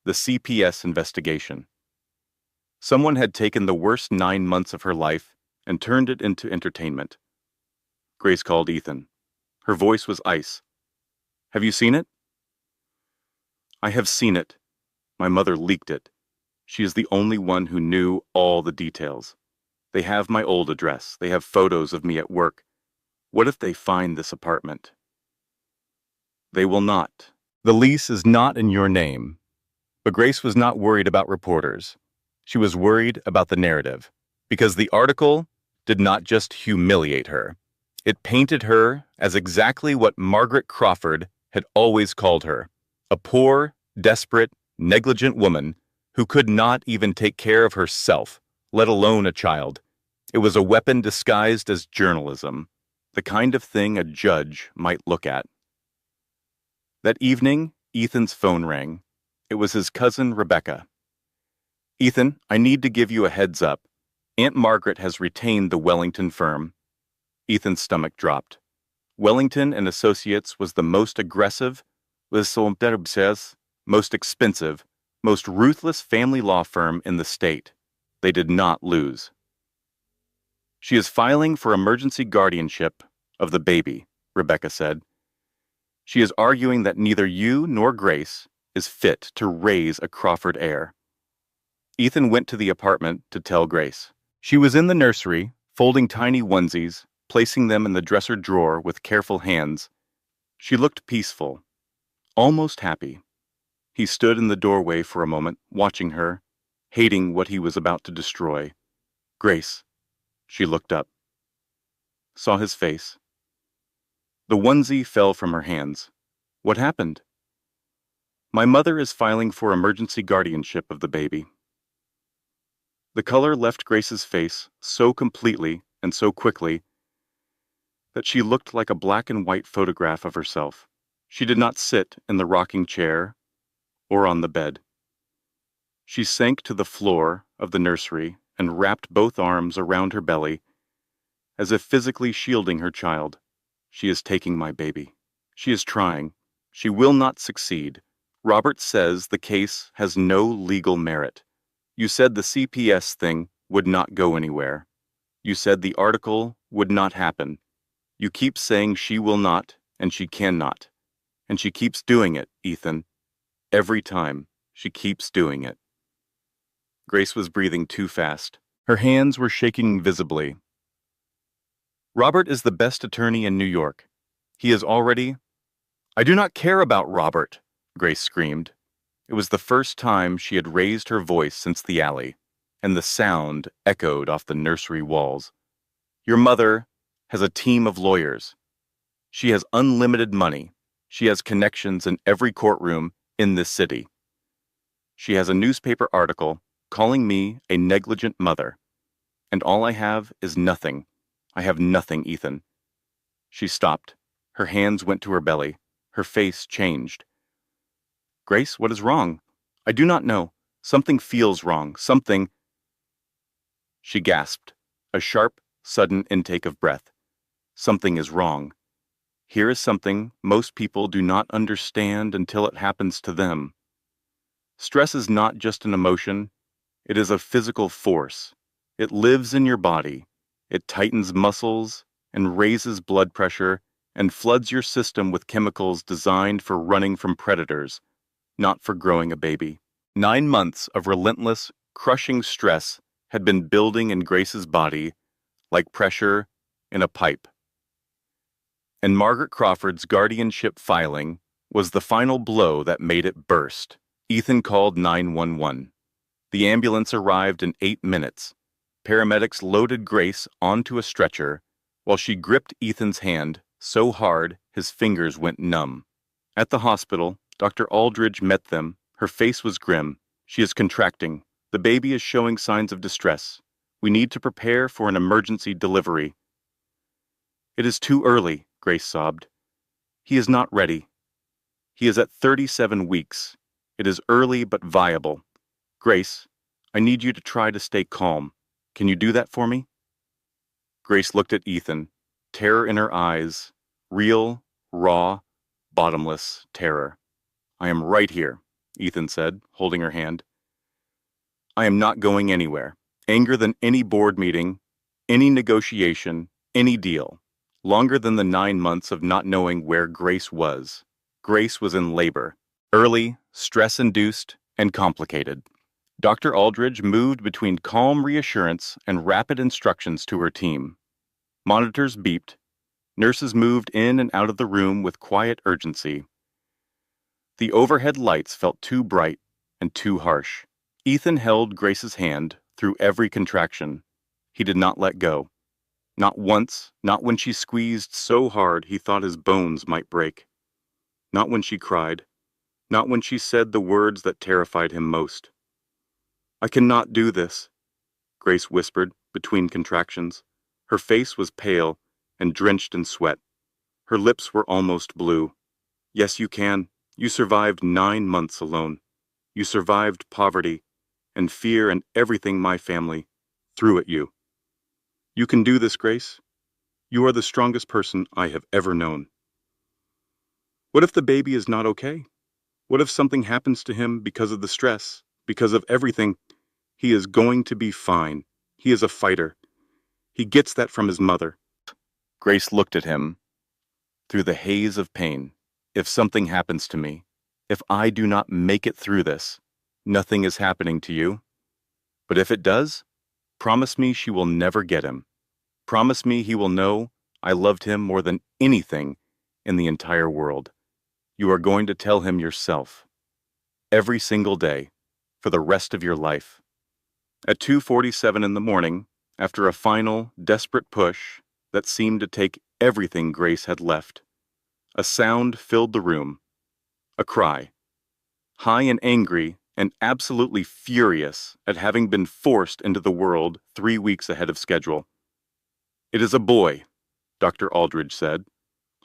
the CPS investigation. Someone had taken the worst 9 months of her life and turned it into entertainment. Grace called Ethan. Her voice was ice. "Have you seen it?" "I have seen it. My mother leaked it. She is the only one who knew all the details. They have my old address. They have photos of me at work. What if they find this apartment?" "They will not. The lease is not in your name." But Grace was not worried about reporters. She was worried about the narrative, because the article did not just humiliate her. It painted her as exactly what Margaret Crawford had always called her, a poor, desperate, negligent woman who could not even take care of herself, let alone a child. It was a weapon disguised as journalism, the kind of thing a judge might look at. That evening, Ethan's phone rang. It was his cousin, Rebecca. "Ethan, I need to give you a heads up. Aunt Margaret has retained the Wellington firm." Ethan's stomach dropped. Wellington and Associates was the most aggressive, most expensive, most ruthless family law firm in the state. They did not lose. "She is filing for emergency guardianship of the baby," Rebecca said. "She is arguing that neither you nor Grace is fit to raise a Crawford heir." Ethan went to the apartment to tell Grace. She was in the nursery, folding tiny onesies, placing them in the dresser drawer with careful hands. She looked peaceful, almost happy. He stood in the doorway for a moment, watching her, hating what he was about to destroy. "Grace." She looked up. Saw his face. The onesie fell from her hands. "What happened?" "My mother is filing for emergency guardianship of the baby." The color left Grace's face so completely and so quickly that she looked like a black and white photograph of herself. She did not sit in the rocking chair or on the bed. She sank to the floor of the nursery and wrapped both arms around her belly, as if physically shielding her child. "She is taking my baby. She is trying. She will not succeed. Robert says the case has no legal merit. You said the CPS thing would not go anywhere. You said the article would not happen. You keep saying she will not, and she cannot. And she keeps doing it, Ethan. Every time, she keeps doing it." Grace was breathing too fast. Her hands were shaking visibly. Robert is the best attorney in New York. He is already— I do not care about Robert, Grace screamed. It was the first time she had raised her voice since the alley, and the sound echoed off the nursery walls. Your mother has a team of lawyers. She has unlimited money. She has connections in every courtroom in this city. She has a newspaper article calling me a negligent mother. And all I have is nothing. I have nothing, Ethan. She stopped. Her hands went to her belly. Her face changed. Grace, what is wrong? I do not know. Something feels wrong. Something— She gasped, a sharp, sudden intake of breath. Something is wrong. Here is something most people do not understand until it happens to them. Stress is not just an emotion. It is a physical force. It lives in your body. It tightens muscles and raises blood pressure and floods your system with chemicals designed for running from predators, not for growing a baby. 9 months of relentless, crushing stress had been building in Grace's body like pressure in a pipe. And Margaret Crawford's guardianship filing was the final blow that made it burst. Ethan called 911. The ambulance arrived in 8 minutes. Paramedics loaded Grace onto a stretcher while she gripped Ethan's hand so hard his fingers went numb. At the hospital, Dr. Aldridge met them. Her face was grim. She is contracting. The baby is showing signs of distress. We need to prepare for an emergency delivery. It is too early, Grace sobbed. He is not ready. He is at 37 weeks. It is early but viable. Grace, I need you to try to stay calm. Can you do that for me? Grace looked at Ethan, terror in her eyes, real, raw, bottomless terror. I am right here, Ethan said, holding her hand. I am not going anywhere. Anger than any board meeting, any negotiation, any deal. Longer than the 9 months of not knowing where Grace was. Grace was in labor. Early, stress-induced, and complicated. Dr. Aldridge moved between calm reassurance and rapid instructions to her team. Monitors beeped. Nurses moved in and out of the room with quiet urgency. The overhead lights felt too bright and too harsh. Ethan held Grace's hand through every contraction. He did not let go. Not once, not when she squeezed so hard he thought his bones might break. Not when she cried. Not when she said the words that terrified him most. I cannot do this, Grace whispered between contractions. Her face was pale and drenched in sweat. Her lips were almost blue. Yes, you can. You survived 9 months alone. You survived poverty and fear and everything my family threw at you. You can do this, Grace. You are the strongest person I have ever known. What if the baby is not okay? What if something happens to him because of the stress, because of everything? He is going to be fine. He is a fighter. He gets that from his mother. Grace looked at him through the haze of pain. If something happens to me, if I do not make it through this, nothing is happening to you. But if it does, promise me she will never get him. Promise me he will know I loved him more than anything in the entire world. You are going to tell him yourself. Every single day, for the rest of your life. At 2:47 in the morning, after a final, desperate push that seemed to take everything Grace had left, a sound filled the room. A cry. High and angry and absolutely furious at having been forced into the world 3 weeks ahead of schedule. It is a boy, Dr. Aldridge said,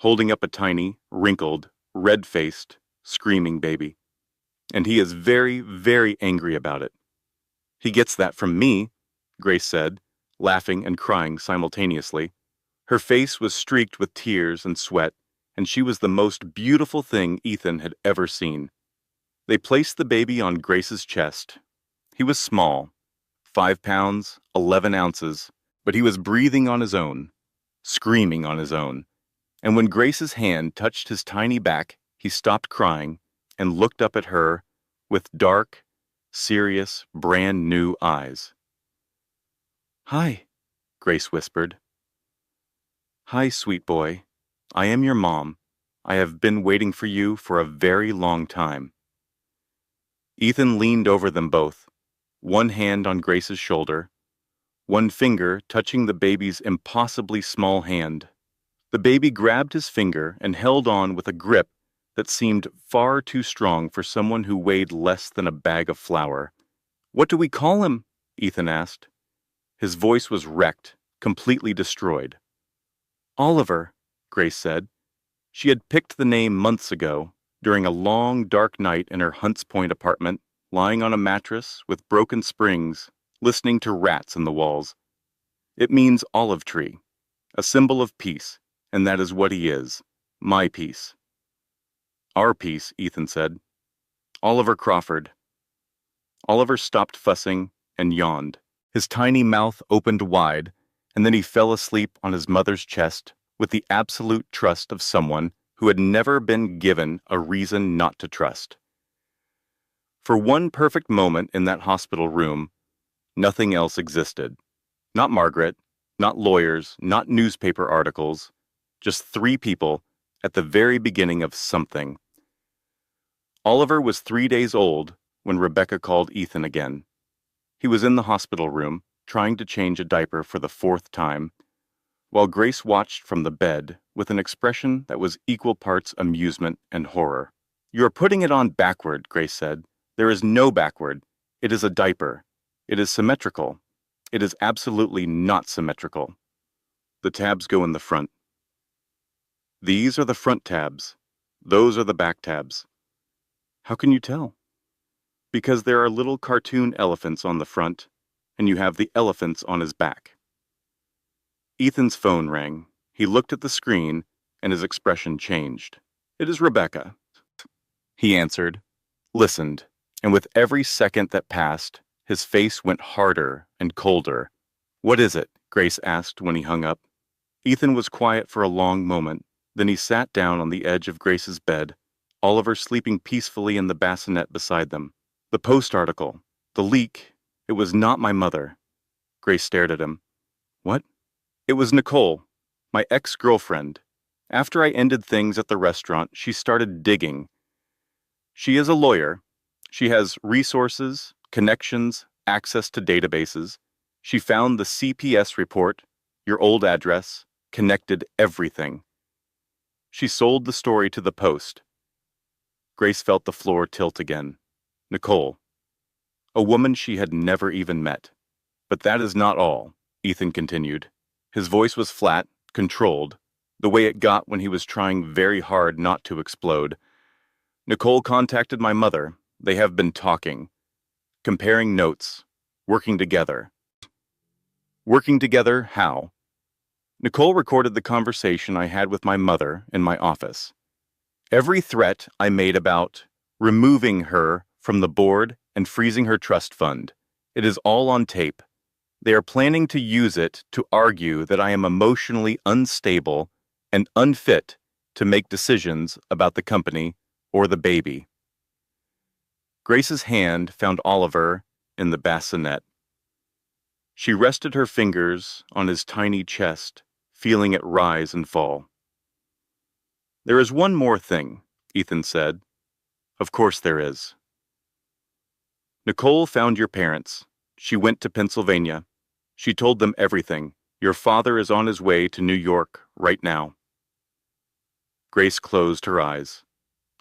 holding up a tiny, wrinkled, red-faced, screaming baby. And he is very, very angry about it. He gets that from me, Grace said, laughing and crying simultaneously. Her face was streaked with tears and sweat, and she was the most beautiful thing Ethan had ever seen. They placed the baby on Grace's chest. He was small, 5 pounds, 11 ounces, but he was breathing on his own, screaming on his own. And when Grace's hand touched his tiny back, he stopped crying and looked up at her with dark, serious, brand new eyes. Hi, Grace whispered. Hi, sweet boy. I am your mom. I have been waiting for you for a very long time. Ethan leaned over them both, one hand on Grace's shoulder, one finger touching the baby's impossibly small hand. The baby grabbed his finger and held on with a grip that seemed far too strong for someone who weighed less than a bag of flour. "What do we call him?" Ethan asked. His voice was wrecked, completely destroyed. "Oliver," Grace said. She had picked the name months ago, during a long, dark night in her Hunts Point apartment, lying on a mattress with broken springs, listening to rats in the walls. It means olive tree, a symbol of peace, and that is what he is, my peace. Our peace, Ethan said. Oliver Crawford. Oliver stopped fussing and yawned. His tiny mouth opened wide, and then he fell asleep on his mother's chest with the absolute trust of someone who had never been given a reason not to trust. For one perfect moment in that hospital room, nothing else existed. Not Margaret, not lawyers, not newspaper articles, just three people at the very beginning of something. Oliver was 3 days old when Rebecca called Ethan again. He was in the hospital room, trying to change a diaper for the 4th time, while Grace watched from the bed with an expression that was equal parts amusement and horror. "You are putting it on backward," Grace said. "There is no backward. It is a diaper. It is symmetrical. It is absolutely not symmetrical. The tabs go in the front. These are the front tabs. Those are the back tabs." "How can you tell?" "Because there are little cartoon elephants on the front, and you have the elephants on his back." Ethan's phone rang. He looked at the screen, and his expression changed. "It is Rebecca," he answered, listened, and with every second that passed, his face went harder and colder. "What is it?" Grace asked when he hung up. Ethan was quiet for a long moment. Then he sat down on the edge of Grace's bed, Oliver sleeping peacefully in the bassinet beside them. "The Post article. The leak. It was not my mother." Grace stared at him. "What?" "It was Nicole, my ex-girlfriend. After I ended things at the restaurant, she started digging. She is a lawyer. She has resources, connections, access to databases. She found the CPS report, your old address, connected everything. She sold the story to the Post." Grace felt the floor tilt again. Nicole. A woman she had never even met. "But that is not all," Ethan continued. His voice was flat, controlled, the way it got when he was trying very hard not to explode. "Nicole contacted my mother. They have been talking, comparing notes, working together." "Working together how?" "Nicole recorded the conversation I had with my mother in my office. Every threat I made about removing her from the board and freezing her trust fund. It is all on tape. They are planning to use it to argue that I am emotionally unstable and unfit to make decisions about the company or the baby." Grace's hand found Oliver in the bassinet. She rested her fingers on his tiny chest, feeling it rise and fall. "There is one more thing," Ethan said. "Of course there is. Nicole found your parents. She went to Pennsylvania. She told them everything. Your father is on his way to New York right now." Grace closed her eyes.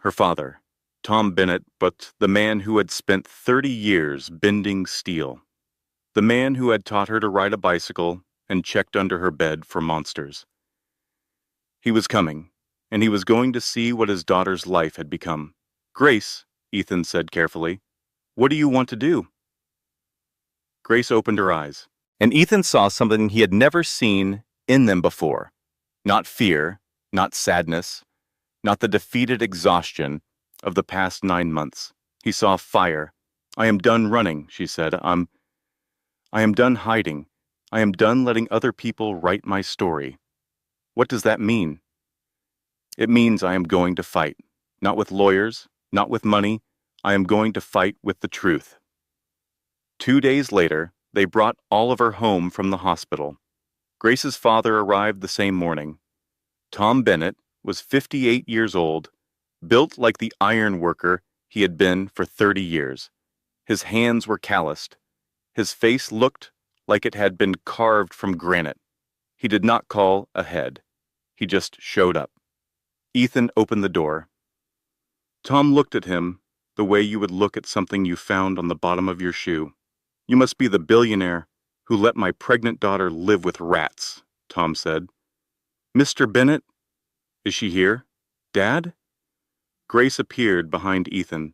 Her father, Tom Bennett, but the man who had spent 30 years bending steel. The man who had taught her to ride a bicycle and checked under her bed for monsters. He was coming, and he was going to see what his daughter's life had become. "Grace," Ethan said carefully, "what do you want to do?" Grace opened her eyes, and Ethan saw something he had never seen in them before. Not fear, not sadness, not the defeated exhaustion of the past 9 months. He saw fire. "I am done running," she said. I am done hiding. I am done letting other people write my story." "What does that mean?" "It means I am going to fight. Not with lawyers, not with money. I am going to fight with the truth." 2 days later, they brought Oliver home from the hospital. Grace's father arrived the same morning. Tom Bennett was 58 years old, built like the iron worker he had been for 30 years. His hands were calloused. His face looked like it had been carved from granite. He did not call ahead. He just showed up. Ethan opened the door. Tom looked at him the way you would look at something you found on the bottom of your shoe. "You must be the billionaire who let my pregnant daughter live with rats," Tom said. "Mr. Bennett? Is she here? Dad?" Grace appeared behind Ethan,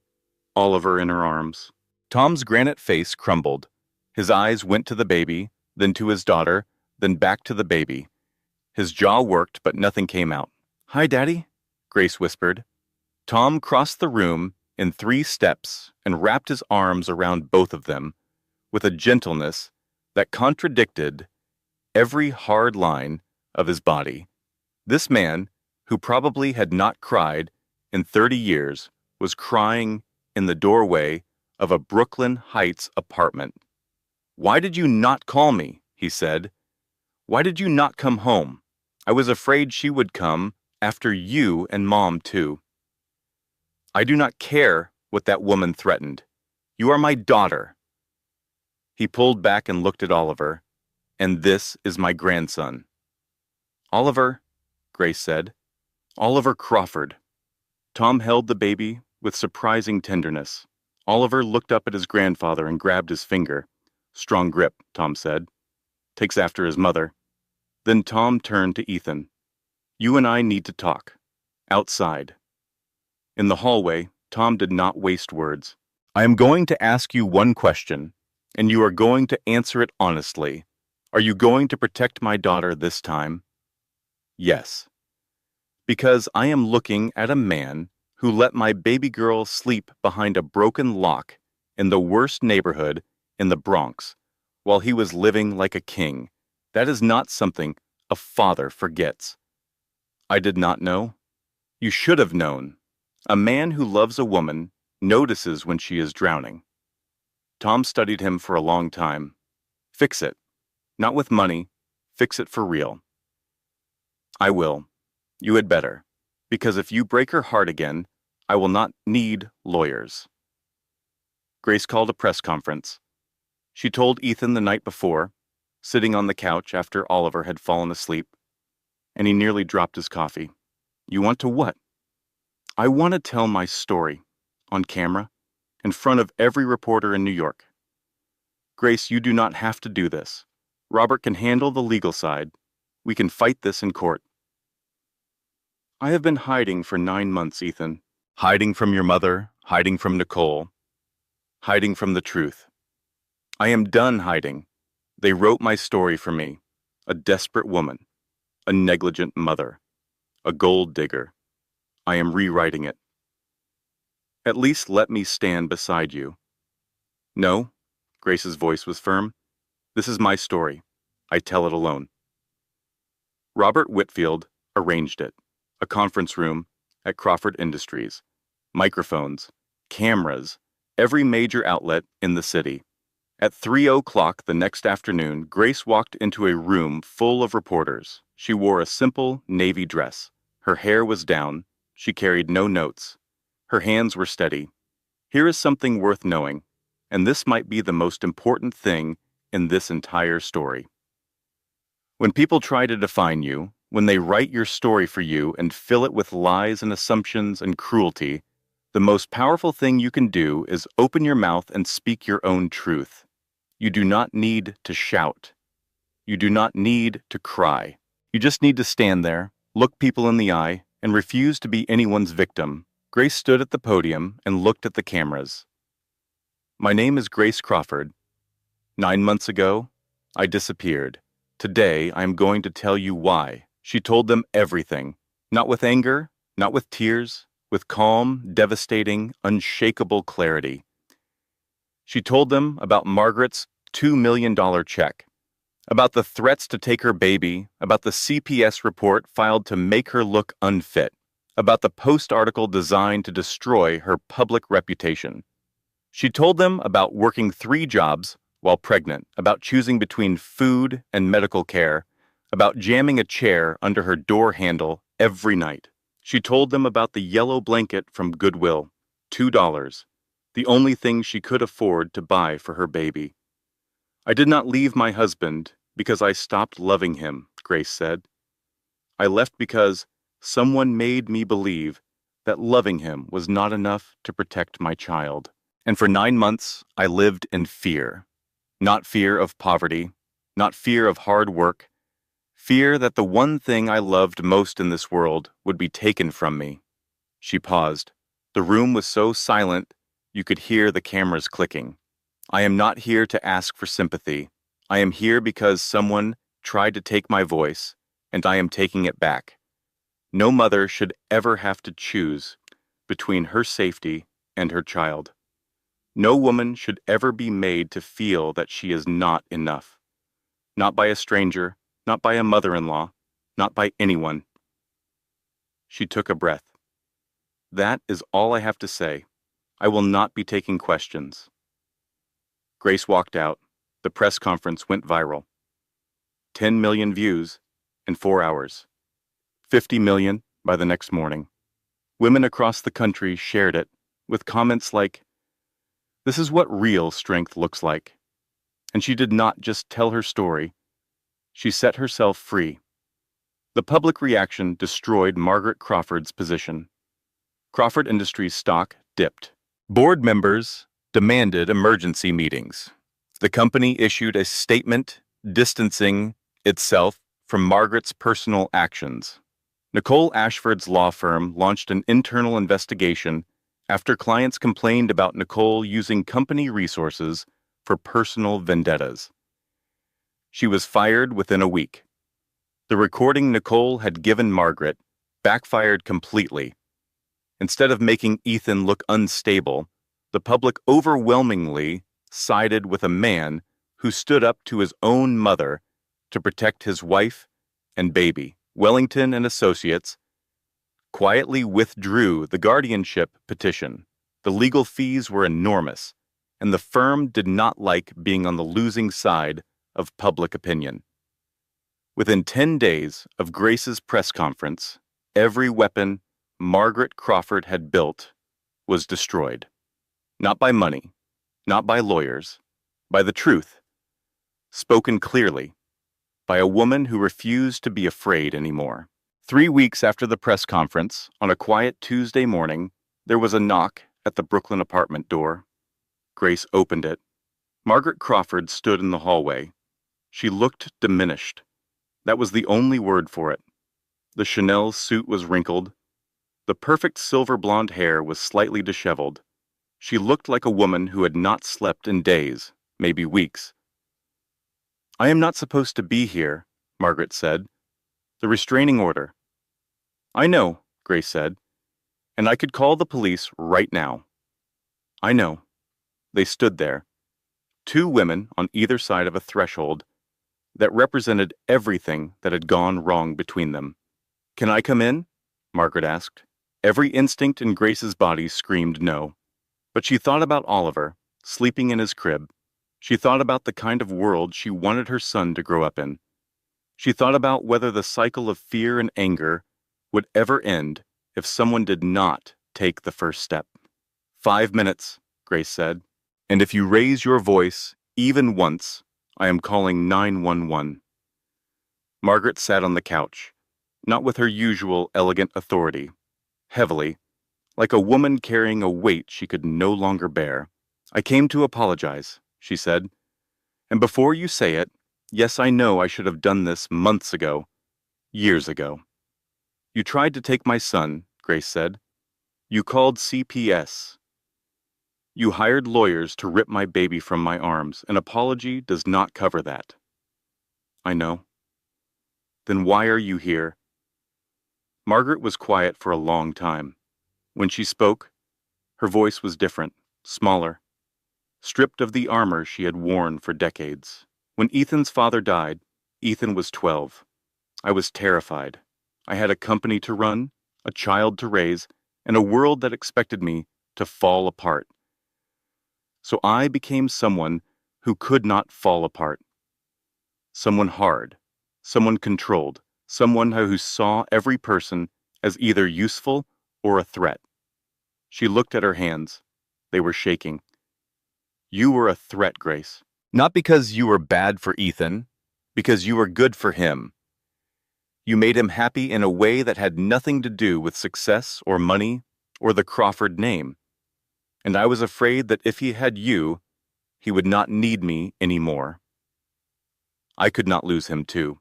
Oliver in her arms. Tom's granite face crumbled. His eyes went to the baby, then to his daughter, then back to the baby. His jaw worked, but nothing came out. "Hi, Daddy," Grace whispered. Tom crossed the room in 3 steps and wrapped his arms around both of them with a gentleness that contradicted every hard line of his body. This man, who probably had not cried in 30 years, was crying in the doorway of a Brooklyn Heights apartment. "Why did you not call me?" he said. "Why did you not come home? I was afraid she would come after you and Mom, too." "I do not care what that woman threatened. You are my daughter." He pulled back and looked at Oliver. "And this is my grandson." "Oliver," Grace said. "Oliver Crawford." Tom held the baby with surprising tenderness. Oliver looked up at his grandfather and grabbed his finger. "Strong grip," Tom said. "Takes after his mother." Then Tom turned to Ethan. "You and I need to talk. Outside." In the hallway, Tom did not waste words. "I am going to ask you one question, and you are going to answer it honestly. Are you going to protect my daughter this time?" "Yes." "Because I am looking at a man who let my baby girl sleep behind a broken lock in the worst neighborhood in the Bronx while he was living like a king. That is not something a father forgets." "I did not know." "You should have known. A man who loves a woman notices when she is drowning." Tom studied him for a long time. "Fix it. Not with money. Fix it for real." "I will. You had better. Because if you break her heart again, I will not need lawyers." Grace called a press conference. She told Ethan the night before, sitting on the couch after Oliver had fallen asleep, and he nearly dropped his coffee. "You want to what?" "I want to tell my story, on camera, in front of every reporter in New York." "Grace, you do not have to do this. Robert can handle the legal side. We can fight this in court." "I have been hiding for 9 months, Ethan. Hiding from your mother, hiding from Nicole, hiding from the truth. I am done hiding. They wrote my story for me. A desperate woman, a negligent mother, a gold digger. I am rewriting it. At least let me stand beside you." "No," Grace's voice was firm. "This is my story. I tell it alone." Robert Whitfield arranged it. A conference room at Crawford Industries. Microphones, cameras, every major outlet in the city. At 3:00 the next afternoon, Grace walked into a room full of reporters. She wore a simple navy dress. Her hair was down. She carried no notes. Her hands were steady. Here is something worth knowing, and this might be the most important thing in this entire story. When people try to define you, when they write your story for you and fill it with lies and assumptions and cruelty, the most powerful thing you can do is open your mouth and speak your own truth. You do not need to shout. You do not need to cry. You just need to stand there, look people in the eye, and refuse to be anyone's victim. Grace stood at the podium and looked at the cameras. "My name is Grace Crawford. 9 months ago, I disappeared. Today, I am going to tell you why." She told them everything, not with anger, not with tears, with calm, devastating, unshakable clarity. She told them about Margaret's $2 million check, about the threats to take her baby, about the CPS report filed to make her look unfit, about the Post article designed to destroy her public reputation. She told them about working 3 jobs while pregnant, about choosing between food and medical care, about jamming a chair under her door handle every night. She told them about the yellow blanket from Goodwill, $2, the only thing she could afford to buy for her baby. I did not leave my husband because I stopped loving him, Grace said. I left because someone made me believe that loving him was not enough to protect my child. And for 9 months, I lived in fear. Not fear of poverty, not fear of hard work, fear that the one thing I loved most in this world would be taken from me. She paused. The room was so silent, you could hear the cameras clicking. I am not here to ask for sympathy. I am here because someone tried to take my voice, and I am taking it back. No mother should ever have to choose between her safety and her child. No woman should ever be made to feel that she is not enough. Not by a stranger, not by a mother-in-law, not by anyone. She took a breath. That is all I have to say. I will not be taking questions. Grace walked out. The press conference went viral. 10 million views in 4 hours. 50 million by the next morning. Women across the country shared it with comments like, "This is what real strength looks like." And she did not just tell her story. She set herself free. The public reaction destroyed Margaret Crawford's position. Crawford Industries stock dipped. Board members demanded emergency meetings. The company issued a statement distancing itself from Margaret's personal actions. Nicole Ashford's law firm launched an internal investigation after clients complained about Nicole using company resources for personal vendettas. She was fired within a week. The recording Nicole had given Margaret backfired completely. Instead of making Ethan look unstable, the public overwhelmingly sided with a man who stood up to his own mother to protect his wife and baby. Wellington and Associates quietly withdrew the guardianship petition. The legal fees were enormous, and the firm did not like being on the losing side of public opinion. Within 10 days of Grace's press conference, every weapon Margaret Crawford had built was destroyed. Not by money, not by lawyers, by the truth, spoken clearly, by a woman who refused to be afraid anymore. 3 weeks after the press conference, on a quiet Tuesday morning, there was a knock at the Brooklyn apartment door. Grace opened it. Margaret Crawford stood in the hallway. She looked diminished. That was the only word for it. The Chanel suit was wrinkled. The perfect silver blonde hair was slightly disheveled. She looked like a woman who had not slept in days, maybe weeks. "I am not supposed to be here," Margaret said. "The restraining order." "I know," Grace said, "and I could call the police right now." "I know." They stood there, 2 women on either side of a threshold that represented everything that had gone wrong between them. "Can I come in?" Margaret asked. Every instinct in Grace's body screamed no. But she thought about Oliver, sleeping in his crib. She thought about the kind of world she wanted her son to grow up in. She thought about whether the cycle of fear and anger would ever end if someone did not take the first step. 5 minutes, Grace said, and if you raise your voice even once, I am calling 911. Margaret sat on the couch, not with her usual elegant authority, heavily, like a woman carrying a weight she could no longer bear. "I came to apologize," she said. "And before you say it, yes, I know I should have done this months ago, years ago." "You tried to take my son," Grace said. "You called CPS. You hired lawyers to rip my baby from my arms. An apology does not cover that." "I know." "Then why are you here?" Margaret was quiet for a long time. When she spoke, her voice was different, smaller, stripped of the armor she had worn for decades. "When Ethan's father died, Ethan was 12. I was terrified. I had a company to run, a child to raise, and a world that expected me to fall apart. So I became someone who could not fall apart. Someone hard, someone controlled, someone who saw every person as either useful or a threat. She looked at her hands. They were shaking. You were a threat, Grace. Not because you were bad for Ethan, because you were good for him. You made him happy in a way that had nothing to do with success or money or the Crawford name. And I was afraid that if he had you, he would not need me anymore. I could not lose him too.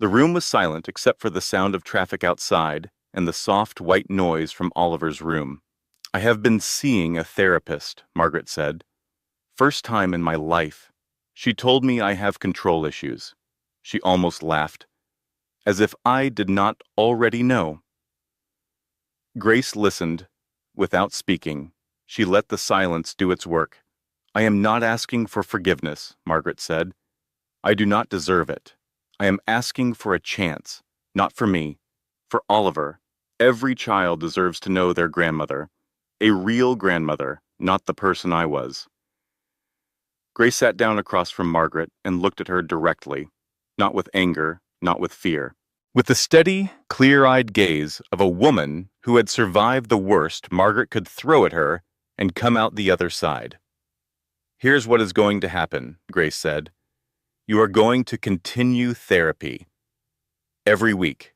The room was silent except for the sound of traffic outside and the soft white noise from Oliver's room. I have been seeing a therapist, Margaret said. First time in my life. She told me I have control issues. She almost laughed, as if I did not already know. Grace listened, without speaking. She let the silence do its work. I am not asking for forgiveness, Margaret said. I do not deserve it. I am asking for a chance, not for me, for Oliver. Every child deserves to know their grandmother, a real grandmother, not the person I was. Grace sat down across from Margaret and looked at her directly, not with anger, not with fear. With the steady, clear-eyed gaze of a woman who had survived the worst Margaret could throw at her and come out the other side. Here's what is going to happen, Grace said. You are going to continue therapy. Every week.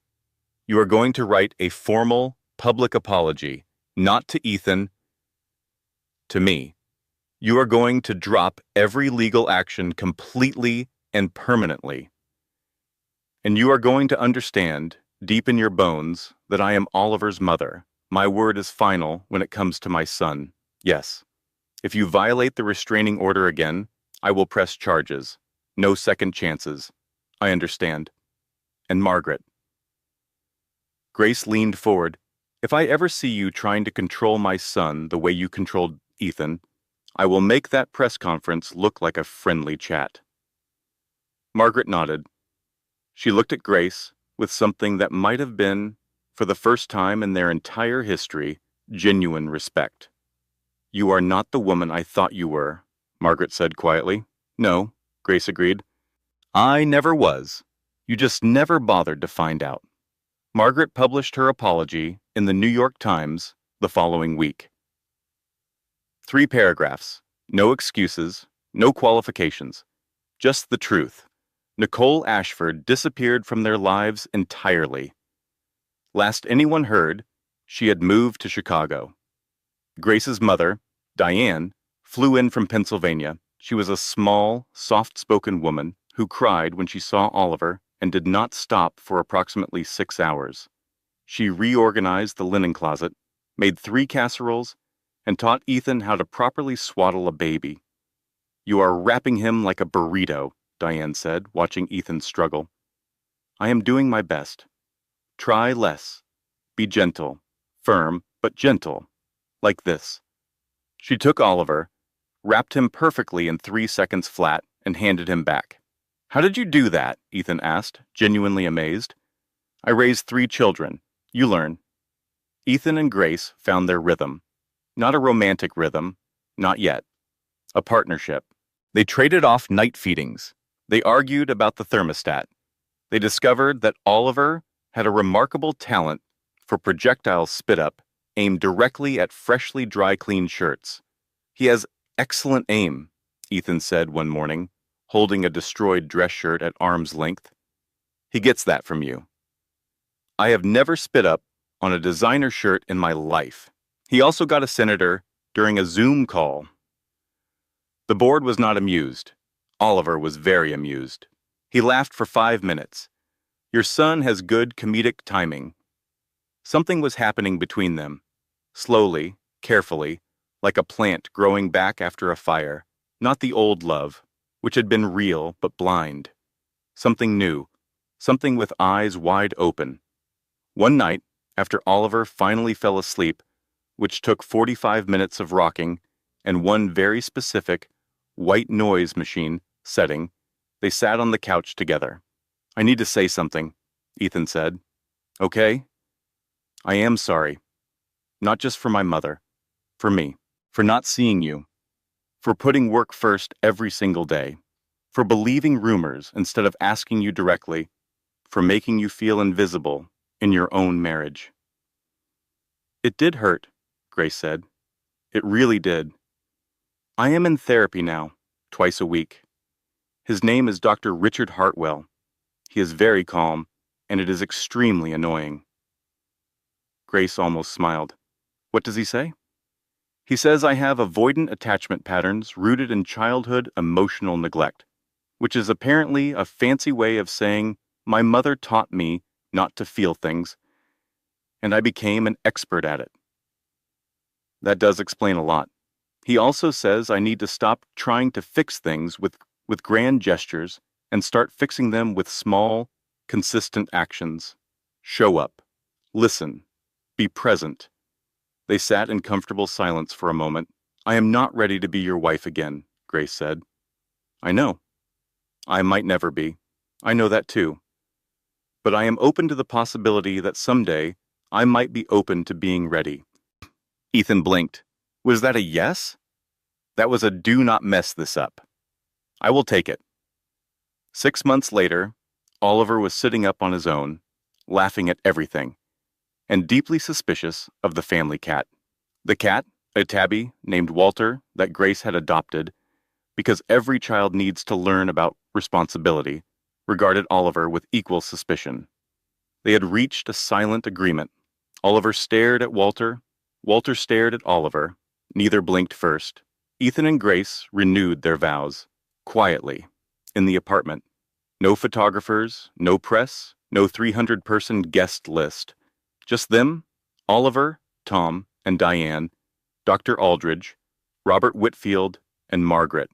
You are going to write a formal, public apology, not to Ethan, to me. You are going to drop every legal action completely and permanently. And you are going to understand, deep in your bones, that I am Oliver's mother. My word is final when it comes to my son. Yes. If you violate the restraining order again, I will press charges. No second chances. I understand. And Margaret. Grace leaned forward. If I ever see you trying to control my son the way you controlled Ethan, I will make that press conference look like a friendly chat. Margaret nodded. She looked at Grace with something that might have been, for the first time in their entire history, genuine respect. You are not the woman I thought you were, Margaret said quietly. No, Grace agreed. I never was. You just never bothered to find out. Margaret published her apology in the New York Times the following week. 3 paragraphs, no excuses, no qualifications, just the truth. Nicole Ashford disappeared from their lives entirely. Last anyone heard, she had moved to Chicago. Grace's mother, Diane, flew in from Pennsylvania. She was a small, soft-spoken woman who cried when she saw Oliver and did not stop for approximately 6 hours. She reorganized the linen closet, made 3 casseroles, and taught Ethan how to properly swaddle a baby. You are wrapping him like a burrito, Diane said, watching Ethan struggle. I am doing my best. Try less. Be gentle, firm, but gentle, like this. She took Oliver, wrapped him perfectly in 3 seconds flat, and handed him back. How did you do that? Ethan asked, genuinely amazed. I raised 3 children. You learn. Ethan and Grace found their rhythm. Not a romantic rhythm, not yet. A partnership. They traded off night feedings. They argued about the thermostat. They discovered that Oliver had a remarkable talent for projectile spit-up aimed directly at freshly dry-cleaned shirts. He has excellent aim, Ethan said one morning, holding a destroyed dress shirt at arm's length. He gets that from you. I have never spit up on a designer shirt in my life. He also got a senator during a Zoom call. The board was not amused. Oliver was very amused. He laughed for 5 minutes. Your son has good comedic timing. Something was happening between them. Slowly, carefully, like a plant growing back after a fire. Not the old love, which had been real but blind. Something new. Something with eyes wide open. One night, after Oliver finally fell asleep, which took 45 minutes of rocking and one very specific, white noise machine setting, they sat on the couch together. I need to say something, Ethan said. Okay? I am sorry. Not just for my mother. For me. For not seeing you. For putting work first every single day. for believing rumors instead of asking you directly, for making you feel invisible in your own marriage. It did hurt, Grace said. It really did. I am in therapy now, twice a week. His name is Dr. Richard Hartwell. He is very calm, and it is extremely annoying. Grace almost smiled. What does he say? He says I have avoidant attachment patterns rooted in childhood emotional neglect, which is apparently a fancy way of saying my mother taught me not to feel things, and I became an expert at it. That does explain a lot. He also says I need to stop trying to fix things with grand gestures and start fixing them with small, consistent actions. Show up. Listen. Be present. They sat in comfortable silence for a moment. I am not ready to be your wife again, Grace said. I know. I might never be. I know that too. But I am open to the possibility that someday I might be open to being ready. Ethan blinked. Was that a yes? That was a do not mess this up. I will take it. 6 months later, Oliver was sitting up on his own, laughing at everything, and deeply suspicious of the family cat. The cat, a tabby named Walter that Grace had adopted, because every child needs to learn about responsibility, regarded Oliver with equal suspicion. They had reached a silent agreement. Oliver stared at Walter. Walter stared at Oliver. Neither blinked first. Ethan and Grace renewed their vows, quietly, in the apartment. No photographers, no press, no 300-person guest list. Just them, Oliver, Tom, and Diane, Dr. Aldridge, Robert Whitfield, and Margaret,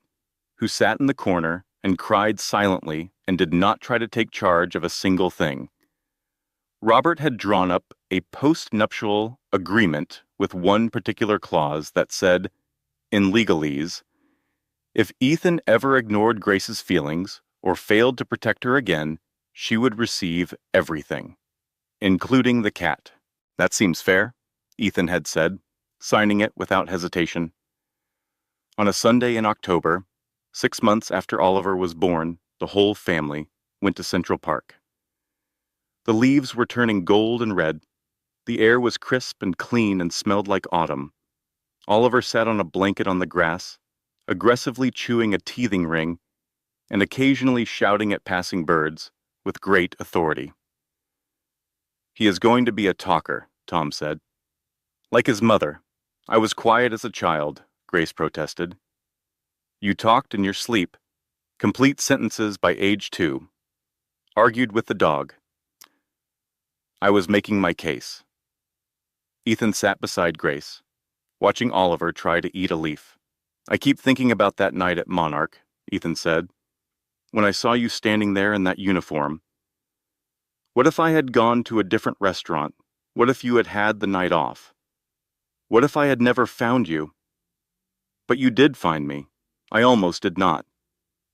who sat in the corner and cried silently and did not try to take charge of a single thing. Robert had drawn up a post-nuptial agreement with one particular clause that said, in legalese, if Ethan ever ignored Grace's feelings or failed to protect her again, she would receive everything, including the cat. That seems fair, Ethan had said, signing it without hesitation. On a Sunday in October, 6 months after Oliver was born, the whole family went to Central Park. The leaves were turning gold and red. The air was crisp and clean and smelled like autumn. Oliver sat on a blanket on the grass, aggressively chewing a teething ring and occasionally shouting at passing birds with great authority. He is going to be a talker, Tom said. Like his mother. I was quiet as a child, Grace protested. You talked in your sleep, complete sentences by age 2, argued with the dog. I was making my case. Ethan sat beside Grace, watching Oliver try to eat a leaf. I keep thinking about that night at Monarch, Ethan said, when I saw you standing there in that uniform. What if I had gone to a different restaurant? What if you had had the night off? What if I had never found you? But you did find me. I almost did not.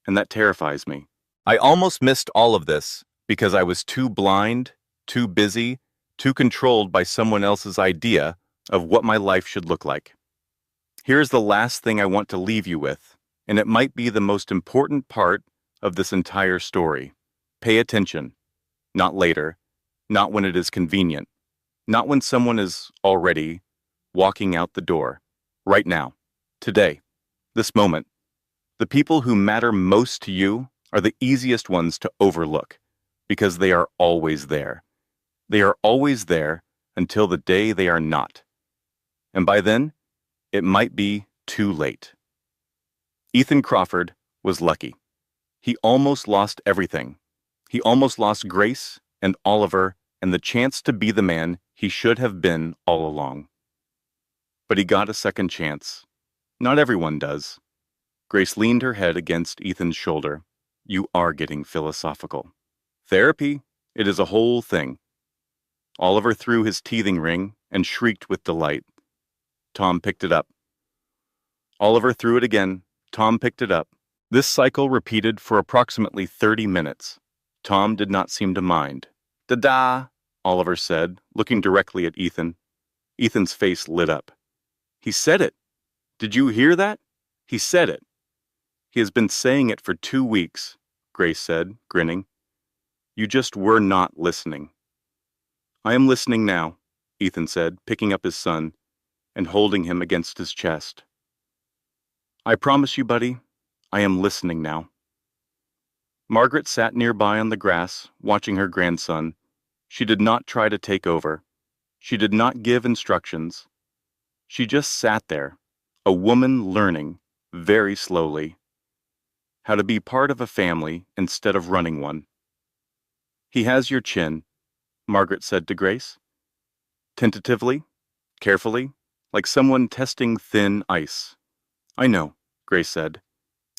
And that terrifies me. I almost missed all of this because I was too blind, too busy, too controlled by someone else's idea of what my life should look like. Here's the last thing I want to leave you with, and it might be the most important part of this entire story. Pay attention. Not later. Not when it is convenient. Not when someone is already walking out the door. Right now. Today. This moment. The people who matter most to you are the easiest ones to overlook because they are always there. They are always there until the day they are not. And by then, it might be too late. Ethan Crawford was lucky. He almost lost everything. He almost lost Grace and Oliver and the chance to be the man he should have been all along. But he got a second chance. Not everyone does. Grace leaned her head against Ethan's shoulder. You are getting philosophical. Therapy, it is a whole thing. Oliver threw his teething ring and shrieked with delight. Tom picked it up. Oliver threw it again. Tom picked it up. This cycle repeated for approximately 30 minutes. Tom did not seem to mind. Da-da, Oliver said, looking directly at Ethan. Ethan's face lit up. He said it. Did you hear that? He said it. He has been saying it for 2 weeks, Grace said, grinning. You just were not listening. I am listening now, Ethan said, picking up his son and holding him against his chest. I promise you, buddy, I am listening now. Margaret sat nearby on the grass, watching her grandson. She did not try to take over. She did not give instructions. She just sat there, a woman learning, very slowly, how to be part of a family instead of running one. He has your chin, Margaret said to Grace. Tentatively, carefully, like someone testing thin ice. I know, Grace said.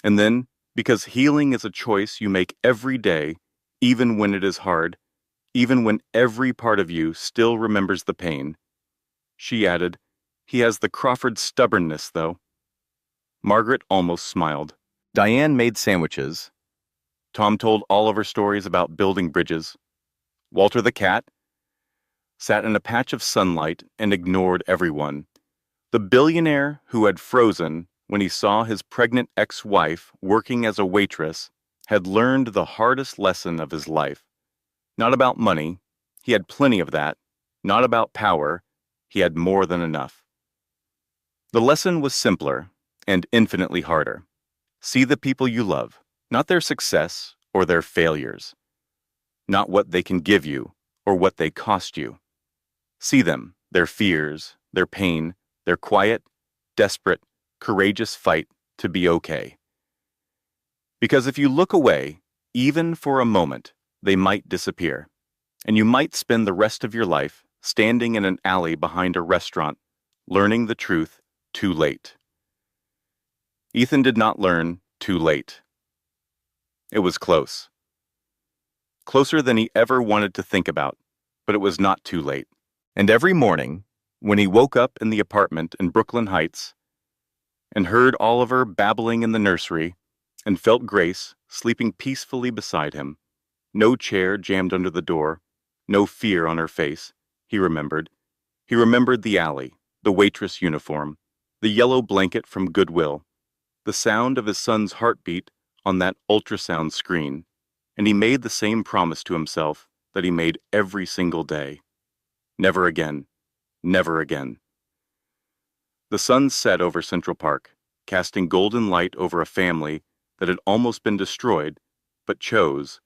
And then, because healing is a choice you make every day, even when it is hard, even when every part of you still remembers the pain, she added, he has the Crawford stubbornness, though. Margaret almost smiled. Diane made sandwiches. Tom told Oliver stories about building bridges. Walter the cat sat in a patch of sunlight and ignored everyone. The billionaire who had frozen when he saw his pregnant ex-wife working as a waitress had learned the hardest lesson of his life. Not about money, he had plenty of that. Not about power, he had more than enough. The lesson was simpler and infinitely harder. See the people you love, not their success or their failures, not what they can give you or what they cost you. See them, their fears, their pain, their quiet, desperate, courageous fight to be okay. Because if you look away, even for a moment, they might disappear, and you might spend the rest of your life standing in an alley behind a restaurant, learning the truth too late. Ethan did not learn too late. It was close. Closer than he ever wanted to think about, but it was not too late. And every morning, when he woke up in the apartment in Brooklyn Heights and heard Oliver babbling in the nursery and felt Grace sleeping peacefully beside him, no chair jammed under the door, no fear on her face, he remembered. He remembered the alley, the waitress uniform, the yellow blanket from Goodwill, the sound of his son's heartbeat on that ultrasound screen, and he made the same promise to himself that he made every single day. Never again. Never again. The sun set over Central Park, casting golden light over a family that had almost been destroyed, but chose,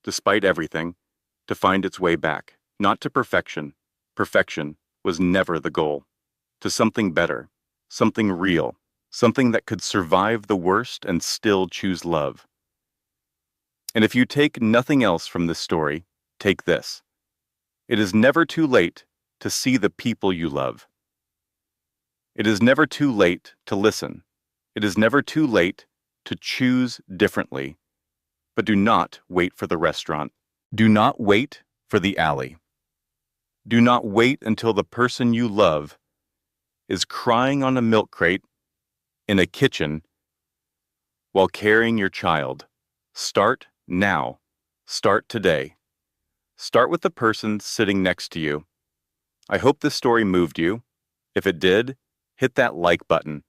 despite everything, to find its way back, not to perfection. Perfection was never the goal. To something better, something real, something that could survive the worst and still choose love. And if you take nothing else from this story, take this. It is never too late to see the people you love. It is never too late to listen. It is never too late to choose differently. But do not wait for the restaurant. Do not wait for the alley. Do not wait until the person you love is crying on a milk crate in a kitchen while carrying your child. Start now. Start today. Start with the person sitting next to you. I hope this story moved you. If it did, hit that like button.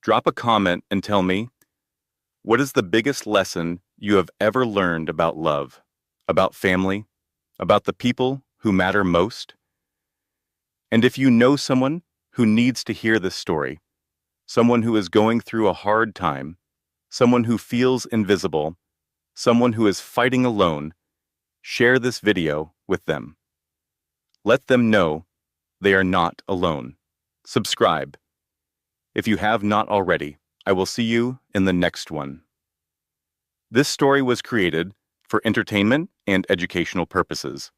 Drop a comment and tell me, what is the biggest lesson you have ever learned about love, about family, about the people who matter most? And if you know someone who needs to hear this story, someone who is going through a hard time, someone who feels invisible, someone who is fighting alone, share this video with them. Let them know they are not alone. Subscribe. If you have not already, I will see you in the next one. This story was created for entertainment and educational purposes.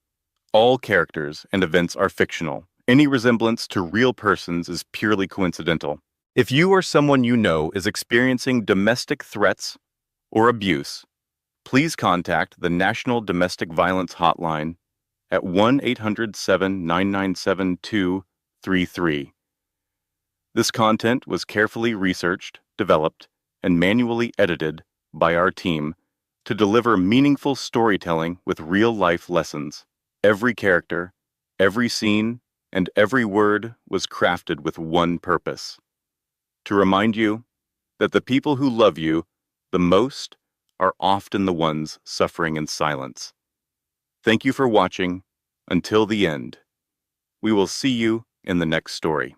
All characters and events are fictional. Any resemblance to real persons is purely coincidental. If you or someone you know is experiencing domestic threats or abuse, please contact the National Domestic Violence Hotline at 1-800-7-997-233. This content was carefully researched, developed, and manually edited by our team to deliver meaningful storytelling with real-life lessons. Every character, every scene, and every word was crafted with one purpose: to remind you that the people who love you the most are often the ones suffering in silence. Thank you for watching until the end. We will see you in the next story.